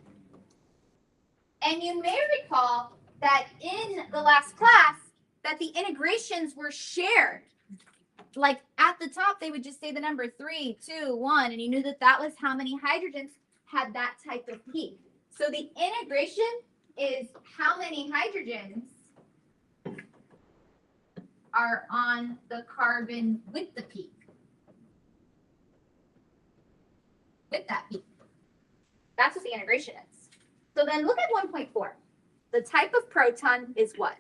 And you may recall that in the last class, that the integrations were shared. Like at the top, they would just say the number 3, 2, 1, and you knew that that was how many hydrogens had that type of peak. So the integration is how many hydrogens are on the carbon with the peak. With that peak. That's what the integration is. So then look at 1.4. The type of proton is what?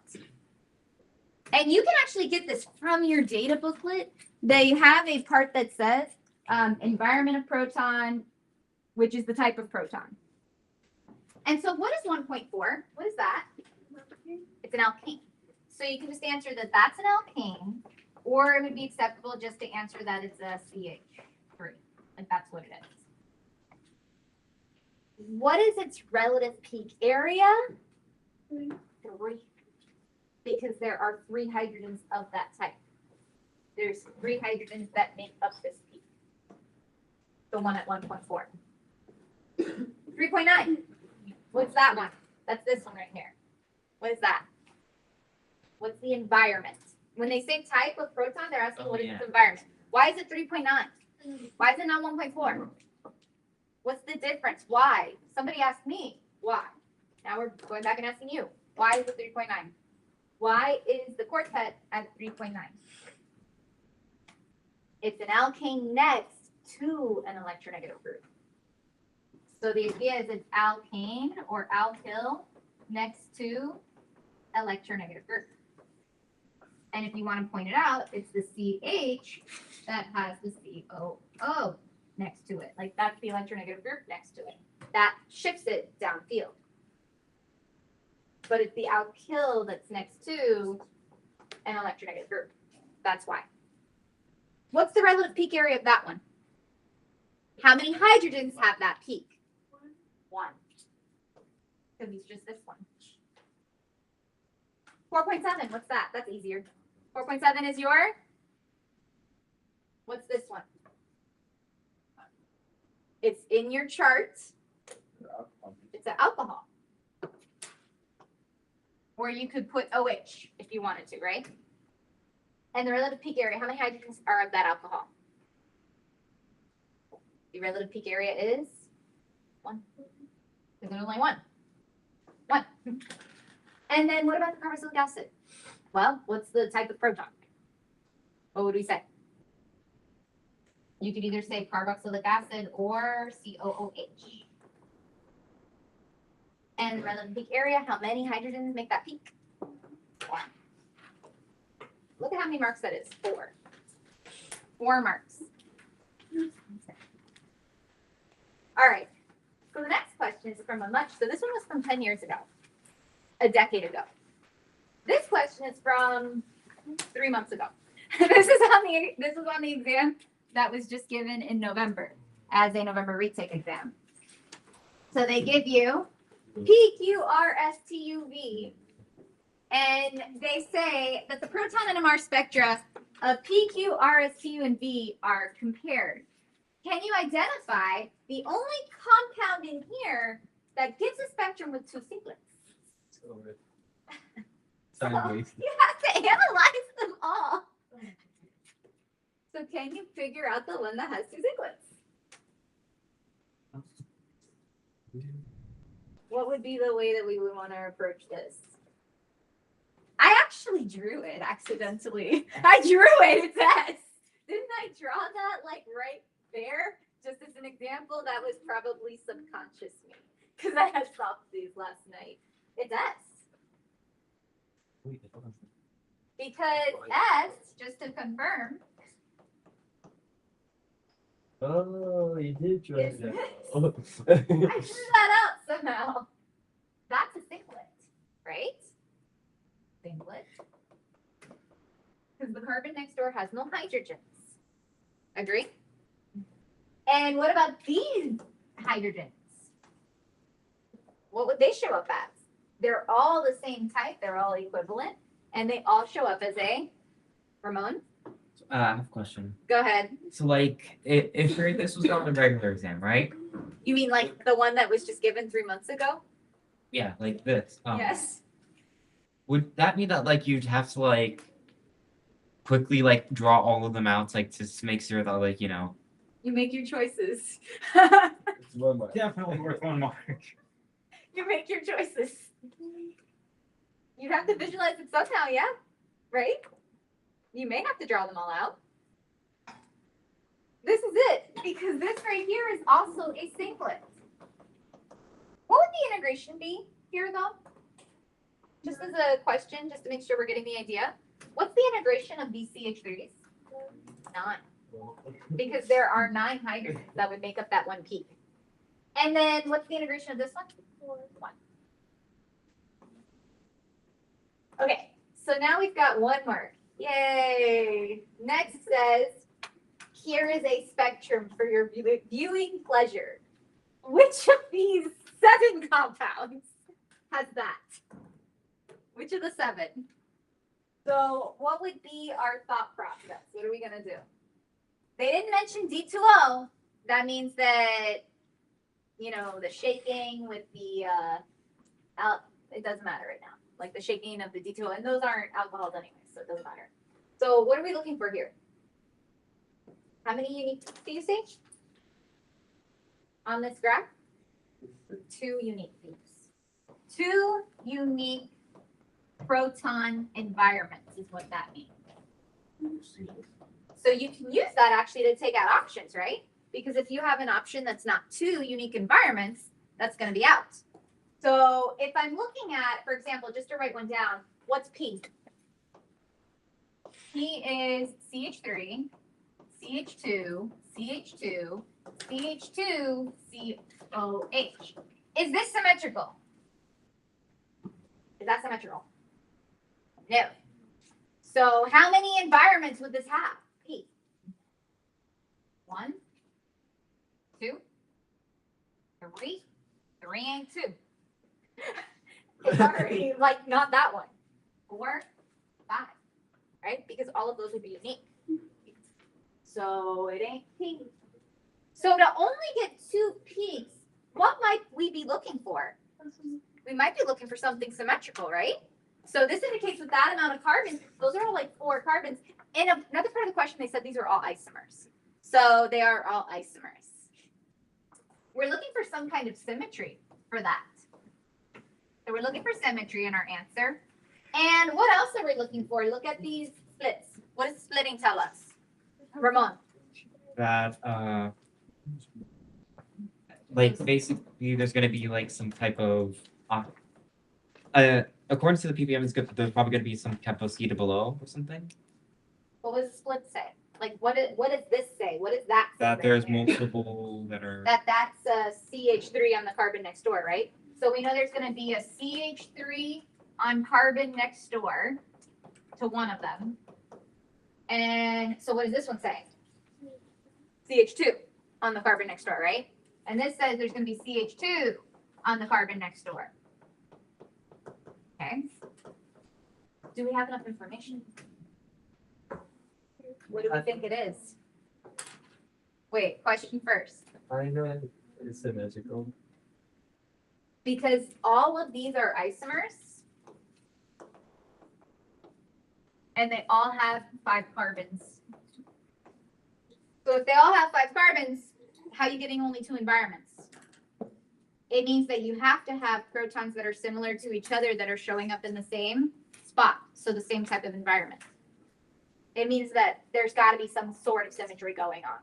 And you can actually get this from your data booklet. They have a part that says environment of proton, which is the type of proton. And so what is 1.4? What is that? It's an alkane. So you can just answer that that's an alkane, or it would be acceptable just to answer that it's a CH3. Like that's what it is. What is its relative peak area? 3. Because there are 3 hydrogens of that type. There's 3 hydrogens that make up this peak. The one at 1.4. 3.9. What's that one? That's this one right here. What is that? What's the environment? When they say type of proton, they're asking what is its environment. Why is it 3.9? Why is it not 1.4? What's the difference? Why? Somebody asked me. Why? Now we're going back and asking you. Why is it 3.9? Why is the quartet at 3.9? It's an alkane next to an electronegative group. So the idea is it's alkane or alkyl next to electronegative group. And if you want to point it out, it's the CH that has the COO next to it. Like that's the electronegative group next to it. That shifts it downfield. But it's the alkyl that's next to an electronegative group. That's why. What's the relative peak area of that one? How many hydrogens have that peak? One. Because it's just this one. 4.7, what's that? That's easier. 4.7 is your? What's this one? It's in your chart. It's an alcohol. Or you could put OH if you wanted to, right? And the relative peak area, how many hydrogens are of that alcohol? The relative peak area is 1. Because there's only 1. 1. And then what about the carboxylic acid? Well, what's the type of proton? What would we say? You could either say carboxylic acid or COOH. And the relative peak area, how many hydrogens make that peak? 1. Look at how many marks that is. 4. 4 marks. All right. So the next question is from so this one was from 10 years ago, a decade ago. This question is from 3 months ago. This is on the exam that was just given in November as a November retake exam. So they give you PQRSTUV, and they say that the proton NMR spectra of PQ, RSTU, and V are compared. Can you identify the only compound in here that gives a spectrum with 2 singlets? Sideways. You have to analyze them all. So can you figure out the one that has 2 singlets? What would be the way that we would want to approach this? I actually drew it accidentally. I drew it, it says. Didn't I draw that like right there? Just as an example, that was probably subconscious me. Because I had soft these last night. It's S. Because S, just to confirm, Oh, you did try is that. this. I drew that out somehow. That's a singlet, right? Singlet. Because the carbon next door has no hydrogens. Agree? And what about these hydrogens? What would they show up as? They're all the same type. They're all equivalent. And they all show up as a Ramon? I have a question. Go ahead. So like, if this was on the regular exam, right? You mean like the one that was just given 3 months ago? Yeah, like this. Yes. Would that mean that like you'd have to like quickly like draw all of them out, like to make sure that like You make your choices. It's 1 mark. definitely worth 1 mark. You make your choices. You have to visualize it somehow, yeah? Right? You may have to draw them all out. This is it, because this right here is also a singlet. What would the integration be here, though? Just as a question, just to make sure we're getting the idea. What's the integration of these CH3s? 9. Because there are 9 hydrogens that would make up that 1 peak. And then what's the integration of this one? 1. Okay, so now we've got 1 mark. Yay! Next says, here is a spectrum for your viewing pleasure. Which of these 7 compounds has that? Which of the 7? So what would be our thought process? What are we going to do? They didn't mention D2O. That means that, the shaking with the, it doesn't matter right now. Like the shaking of the D2O, and those aren't alcohols anyway, so it doesn't matter. So what are we looking for here? How many unique peaks do you see on this graph? 2 unique peaks. 2 unique proton environments is what that means. So you can use that actually to take out options, right? Because if you have an option that's not two unique environments, that's going to be out. So if I'm looking at, for example, just to write one down, what's P? P is CH3, CH2, CH2, CH2, COH. Is this symmetrical? Is that symmetrical? No. So how many environments would this have? P. 1, 2, 3. 3 ain't 2. It's already like not that one. 4, 5. Right? Because all of those would be unique. So it ain't P. So to only get 2 P's, what might we be looking for? We might be looking for something symmetrical, right? So this indicates with that amount of carbons, those are all like 4 carbons. In another part of the question, they said these are all isomers. So they are all isomers. We're looking for some kind of symmetry for that. So we're looking for symmetry in our answer. And what else are we looking for? Look at these splits. What does splitting tell us? Ramon. That like basically there's gonna be like some type of according to the PPM, there's probably gonna be some type of theta below or something. What does split say? Like what does this say? What does that say? That right there's there? multiple that are That's CH3 on the carbon next door, right? So we know there's going to be a CH3 on carbon next door to one of them. And so what does this one say? CH2 on the carbon next door, right? And this says there's going to be CH2 on the carbon next door. Okay. Do we have enough information? What do we think it is? Wait, question first. I know it's symmetrical. Because all of these are isomers. And they all have 5 carbons. So if they all have 5 carbons, how are you getting only 2 environments? It means that you have to have protons that are similar to each other that are showing up in the same spot. So the same type of environment. It means that there's got to be some sort of symmetry going on.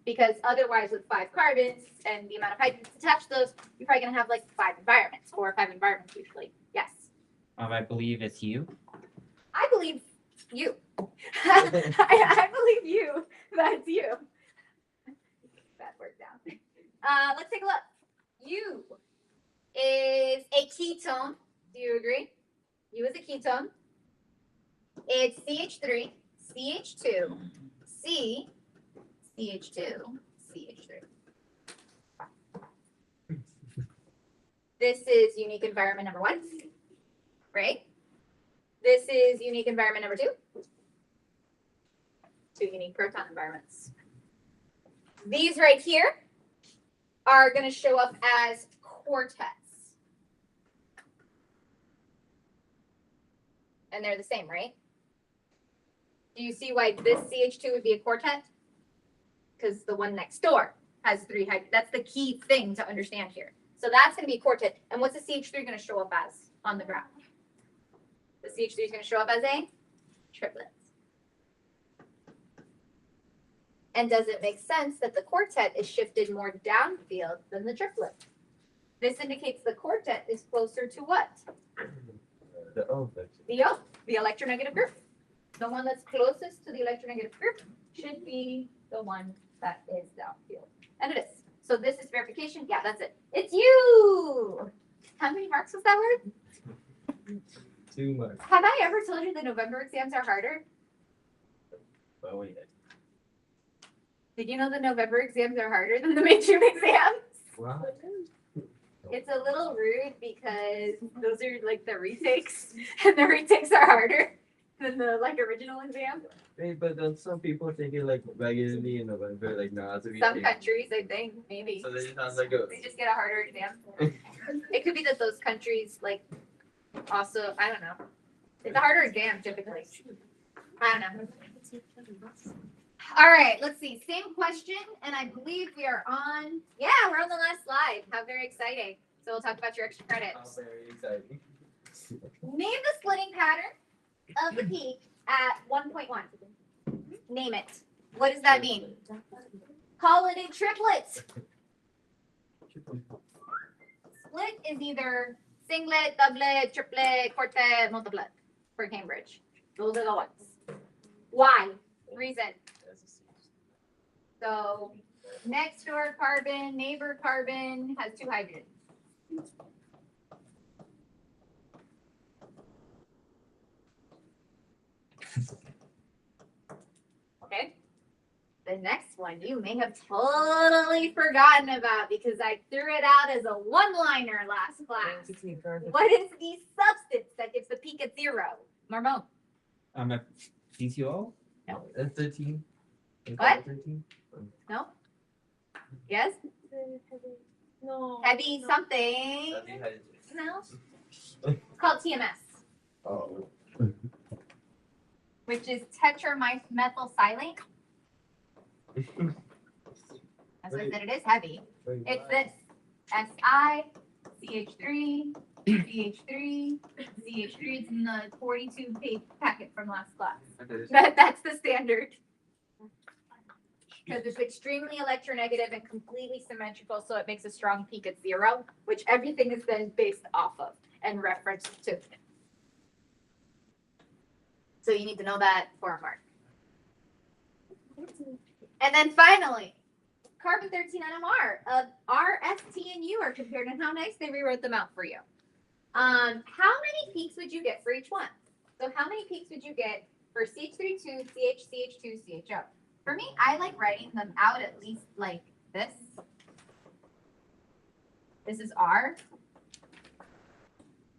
Because otherwise with 5 carbons and the amount of hydrogens attached to those, you're probably going to have like 5 environments, 4 or 5 environments usually. Yes. I believe it's you. I believe you. I believe you. That's you. That worked out. Let's take a look. U is a ketone. Do you agree? U is a ketone. It's CH3, CH2, C, CH2, CH3. This is unique environment number 1, right? This is unique environment number 2. 2 unique proton environments. These right here are going to show up as quartets. And they're the same, right? Do you see why this CH2 would be a quartet? Because the one next door has 3 hydrogens. That's the key thing to understand here. So that's going to be a quartet. And what's the CH3 going to show up as on the graph? The CH3 is going to show up as a triplet. And does it make sense that the quartet is shifted more downfield than the triplet? This indicates the quartet is closer to what? The O. The electronegative group. The one that's closest to the electronegative group should be the one that is downfield. And it is. So this is verification. Yeah, that's it. It's you. How many marks was that word? 2 marks. Have I ever told you the November exams are harder? Oh, yeah. Did you know the November exams are harder than the midterm exams? Wow. It's a little rude because those are like the retakes, and the retakes are harder than the like original exam. Wait, but then some people take it like regularly in November, like not to be. Some countries, I think, maybe. So they sounds like a. They just get a harder exam. It could be that those countries like also, I don't know. It's a harder exam typically. I don't know. All right, let's see. Same question, and I believe we are on. Yeah, we're on the last slide. How very exciting! So we'll talk about your extra Oh, credits. very exciting. Name the splitting pattern of the peak at 1.1. Name it. What does that mean? Call it a triplet. Split is either singlet, doublet, triplet, quartet, multiplet for Cambridge. Those are the ones. Why? Reason. So next door carbon, neighbor carbon has 2 hydrogens. Okay. The next one you may have totally forgotten about because I threw it out as a one-liner last class. What is the substance that gives the peak at 0? Marmon. A PCO? That's 13. What? 13? No? Yes? No. Heavy something. No? It's called TMS, Oh. which is tetramethylsilane. That's what I said, it is heavy. It's this SiCH3, CH3, CH3. It's in the 42-page packet from last class. That's the standard. Because it's extremely electronegative and completely symmetrical, so it makes a strong peak at 0, which everything is then based off of and referenced to. So you need to know that for a mark. And then finally, carbon 13 NMR. R, S, T, and U are compared, and how nice they rewrote them out for you. How many peaks would you get for each one? So how many peaks would you get for CH32, CH, CH2, CHO? For me, I like writing them out at least like this. This is R.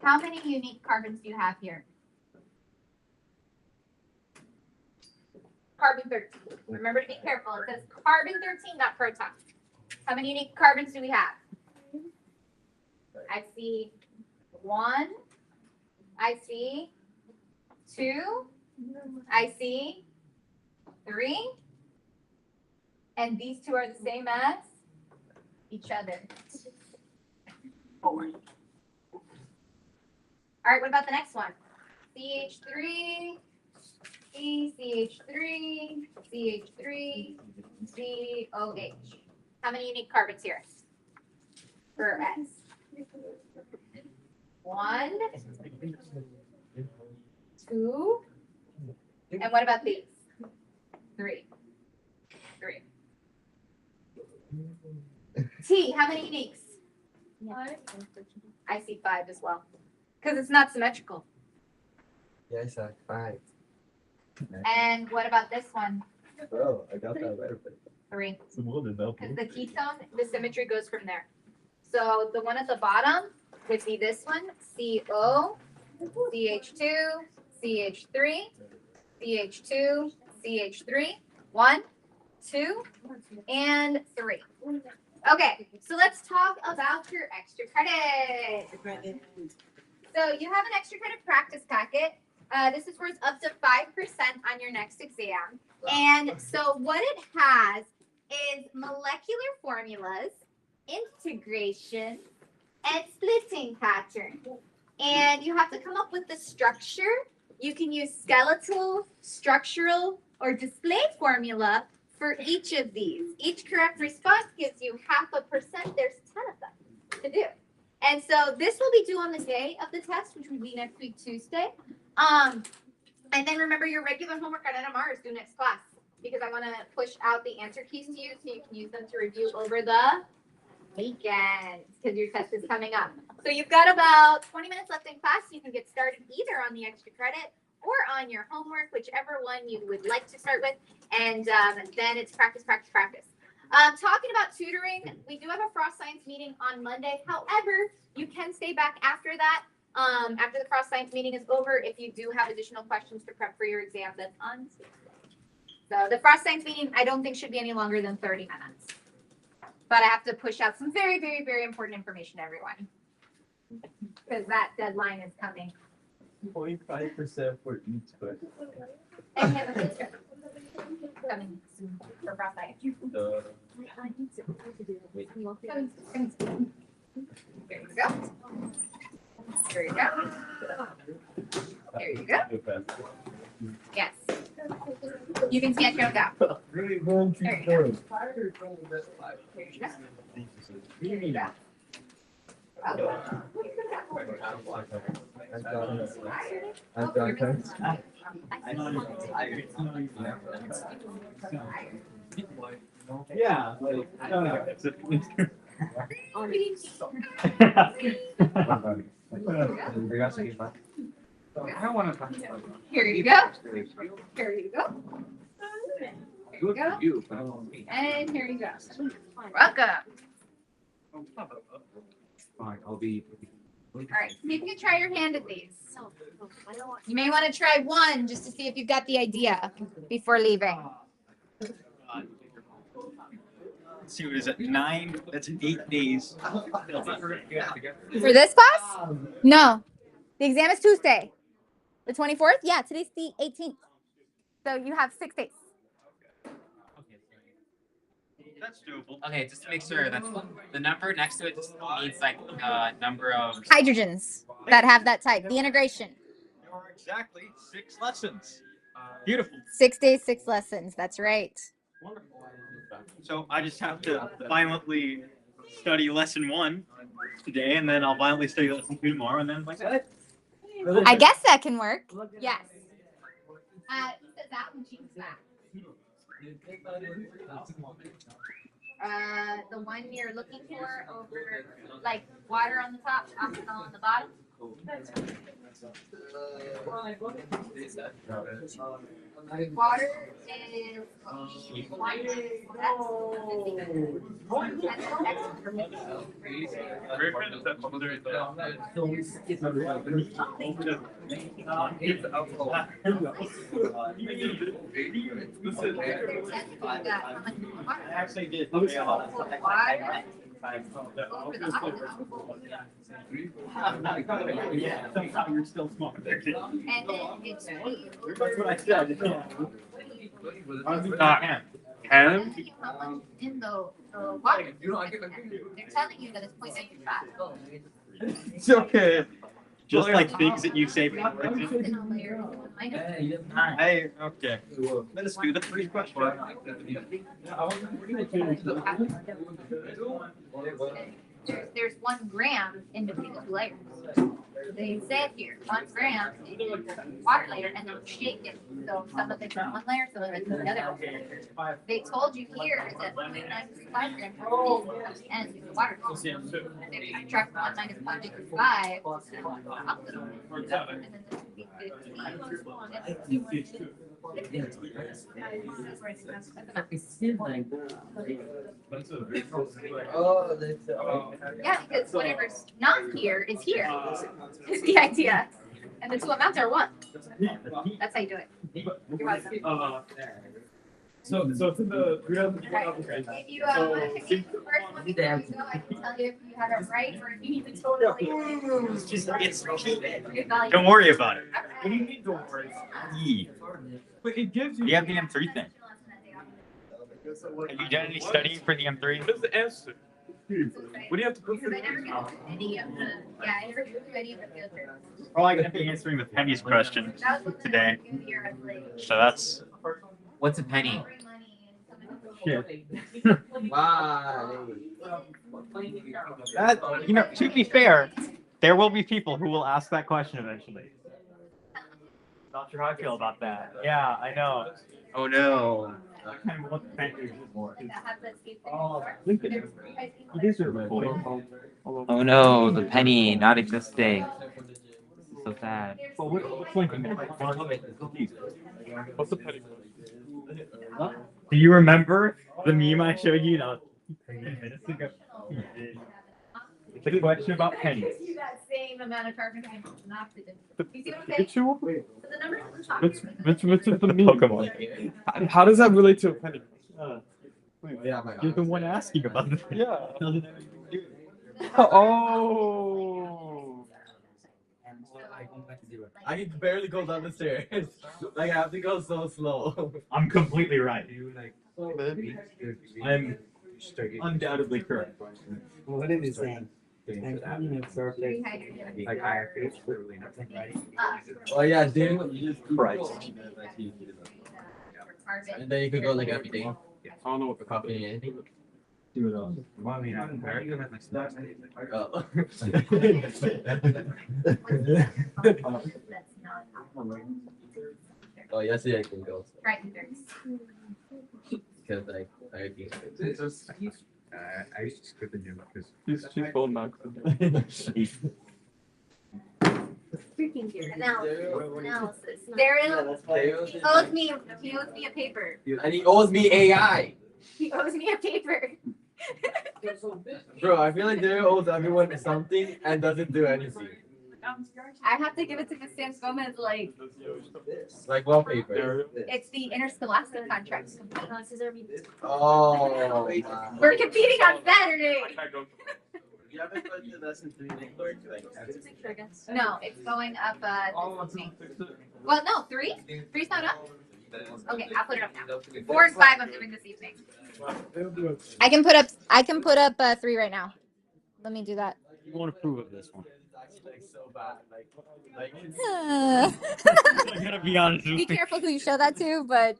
How many unique carbons do you have here? Carbon 13. Remember to be careful. It says carbon 13, not proton. How many unique carbons do we have? I see 1. I see 2. I see 3. And these two are the same as each other. 4. All right, what about the next one? CH3, CH3, CH3, COH. How many unique carbons here? For S. 1, 2, and what about these? 3. T, how many uniques? I see 5 as well. Because it's not symmetrical. Yeah, I saw 5. And what about this one? Oh, I got that right away. 3. It's more than that. Because the ketone, the symmetry goes from there. So the one at the bottom would be this one, CO, CH2, CH3, CH2, CH3, 1, 2, and 3. Okay, so let's talk about your extra credit. So you have an extra credit practice packet. This is worth up to 5% on your next exam. And so what it has is molecular formulas, integration, and splitting pattern. And you have to come up with the structure. You can use skeletal, structural, or display formula for each of these. Each correct response gives you 0.5%. There's 10 of them to do. And so this will be due on the day of the test, which would be next week, Tuesday. And then remember your regular homework on NMR is due next class because I want to push out the answer keys to you so you can use them to review over the weekend because your test is coming up. So you've got about 20 minutes left in class. You can get started either on the extra credit or on your homework, whichever one you would like to start with. And then it's practice, practice, practice. Talking about tutoring, we do have a Frost Science meeting on Monday. However, you can stay back after that. After the Frost Science meeting is over, if you do have additional questions to prep for your exam, that's on Tuesday. So the Frost Science meeting, I don't think should be any longer than 30 minutes. But I have to push out some very, very, very important information to everyone. Because that deadline is coming. 0.5% for each question. And we have a field trip coming soon for Frost Science. Coming soon. There you go. There you go. There you go. Yes. You can stand your own down. Really going There you through There you go. I've got cards. Yeah, like, I don't wanna talk about Here you go. Here you go. Here you go. you, but I don't want me. And here you go. Welcome. Fine, I'll be. All right, you can try your hand at these. You may want to try one just to see if you've got the idea before leaving. Let's see, what is it? 9, that's 8 days. For this class? No. The exam is Tuesday. The 24th? Yeah, today's the 18th. So you have 6 days. That's doable. Okay, just to make sure that's the number next to it just means like number of. Hydrogens that have that type. The integration. There are exactly 6 lessons. Beautiful. 6 days, 6 lessons. That's right. So I just have to violently study lesson 1 today, and then I'll violently study lesson 2 tomorrow, and then like that. I guess that can work. Yes. That one she's back. The one you're looking for over, like water on the top, alcohol on the bottom. Water is I actually did. over the Yeah, somehow you're still smart. and then it's That's what I said. how much in the water. They're telling you that it's 0.95. It's okay. Just like things that you say before. Hey, okay. Let's do the first question. There's 1 gram in between the 2 layers. They said here 1 gram in water layer and then shake it. So some of it's in 1 layer, some of it's in the other. They told you here is that 0.935 grams and the water. And if you subtract 1 minus 0.5, and then this would be 15. Oh, that's Yeah, because whatever's not here is here, is the idea. And the 2 amounts are 1. That's how you do it. You're welcome. So to the If you want to take the first one before you go, I can tell you if you had it right or if you need to totally. It's Evaluate. Don't worry about it. What do you mean, don't worry? Yeah. But it gives you. You have the M3 thing. Have you done any studying for the M3? What is the answer? What do you have to put for Because I never got any of the, yeah, I never do any of the field trips. Probably gonna be answering the Penny's question That was the today. New Year, I was like, So that's What's a penny? free money and some of the- why. that. You know, to be fair, there will be people who will ask that question eventually. Not sure how I feel about that. Yeah, I know. Oh no. Kind of what the Penny is for. that have that skate thing. Oh, There's free ice cream. It is your Oh no, the penny not existing. So sad. Well, what's Lincoln? What's the petty? Do you remember the meme I showed you? No. 10 minutes ago. It's a question about pennies. Gives you that same amount of carbon and oxygen. You see what I'm saying? Get you? So the numbers on the top. What's the meme? Pokemon. How does that relate to a penny? Yeah, my You're the one asking about this. Yeah. Oh. I can barely go down the stairs. Like I have to go so slow. I'm completely right. I'm undoubtedly correct. What is it saying? Rehydrogen. Like IRP, literally nothing, right? Oh yeah, dude. You just Christ. Carbon. And then you could go like everything. I don't know what the Copy anything. Do it all. Well, I mean, I'm very good at my stuff. Oh. That's not. Oh, yesterday I can go Right, there's. because like I think. I used to skip the gym because. she's full now. Freaking dear. Analysis. Daryl, he owes me a paper. And he owes me AI. He owes me a paper. Bro, I feel like Daryl owes everyone something and doesn't do anything. I have to give it to Miss Sans Gomez, like, Like wallpaper. it's the interscholastic contract. Oh. We're competing on Saturday. You haven't put the lesson 3 No, it's going up, this evening. Well, no, 3? 3's not up? Okay, I'll put it up now. 4 and 5 I'm doing this evening. I can put up 3 right now. Let me do that. You won't approve of this one. Like so bad. Like I gotta be honest Be careful who you show that to, but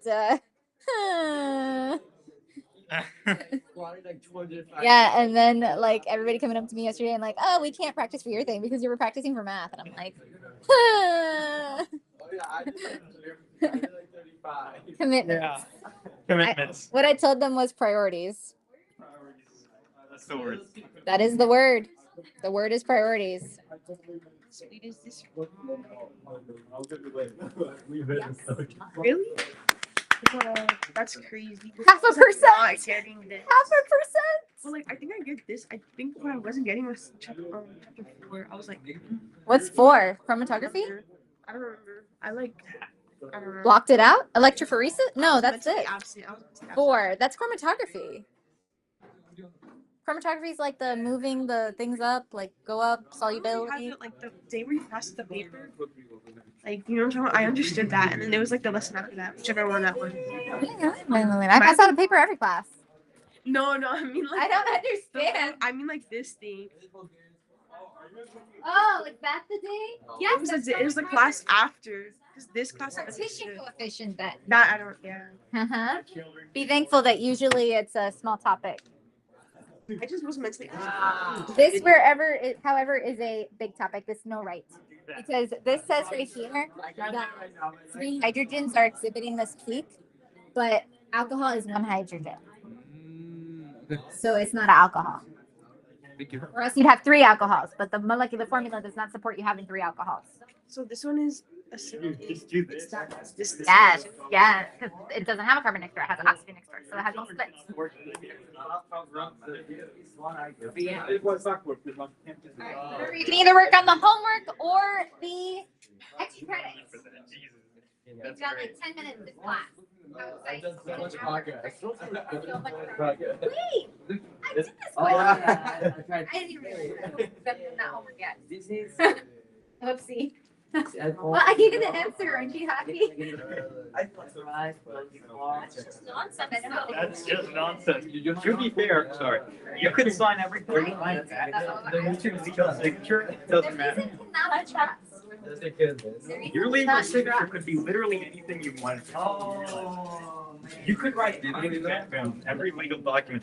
like 200. yeah, and then like everybody coming up to me yesterday and like, oh, we can't practice for your thing because you were practicing for math, and I'm like, Oh yeah, I did like 35. commitment. Commitments. What I told them was priorities. That's the word. That is the word. The word is priorities. Really? That's crazy. 0.5%. Not getting this. 0.5%. Well, like I think I get this. I think what I wasn't getting was chapter 4. I was like, What's 4? Chromatography? I don't remember. I don't remember. Blocked it out? Electrophoresis? No, I was that's meant to it. be absent. I was meant to be absent. 4. That's chromatography. Chromatography is like the moving the things up, like go up, You solubility. had like the day where you passed the paper. Like you know what I'm talking about? I understood that, and then there was like the lesson after that, whichever one that was. I pass out a paper every class. No, I mean like I don't understand. I mean like this thing. Oh, is that the day? Yes. It was the class after. Because this class has Partition coefficient then. that I don't yeah. Uh-huh. Be thankful that usually it's a small topic. I just was meant to be This wherever it, however, is a big topic. This no right. Because this says right here that 3 hydrogens are exhibiting this peak, but alcohol is 1 hydrogen. So it's not alcohol. Or else you'd have 3 alcohols, but the molecular formula does not support you having 3 alcohols. So this one is a Just do this. this Yes, yes, because it doesn't have a carbon next door, it has an oxygen next door, so it has no splits. You can either work on the homework or the Extra credits. We've got like 10 minutes in class. How exciting. So much progress. So much Progress. Wait, I did this Oh, one. yeah. I didn't even done that homework yet. Oopsie. Well, I gave you the answer. Aren't you happy? That's just nonsense. That's just nonsense. To be fair, sorry, you could sign everything. Your signature, it doesn't matter. Your legal signature could be literally anything you want. You could write anything on every legal document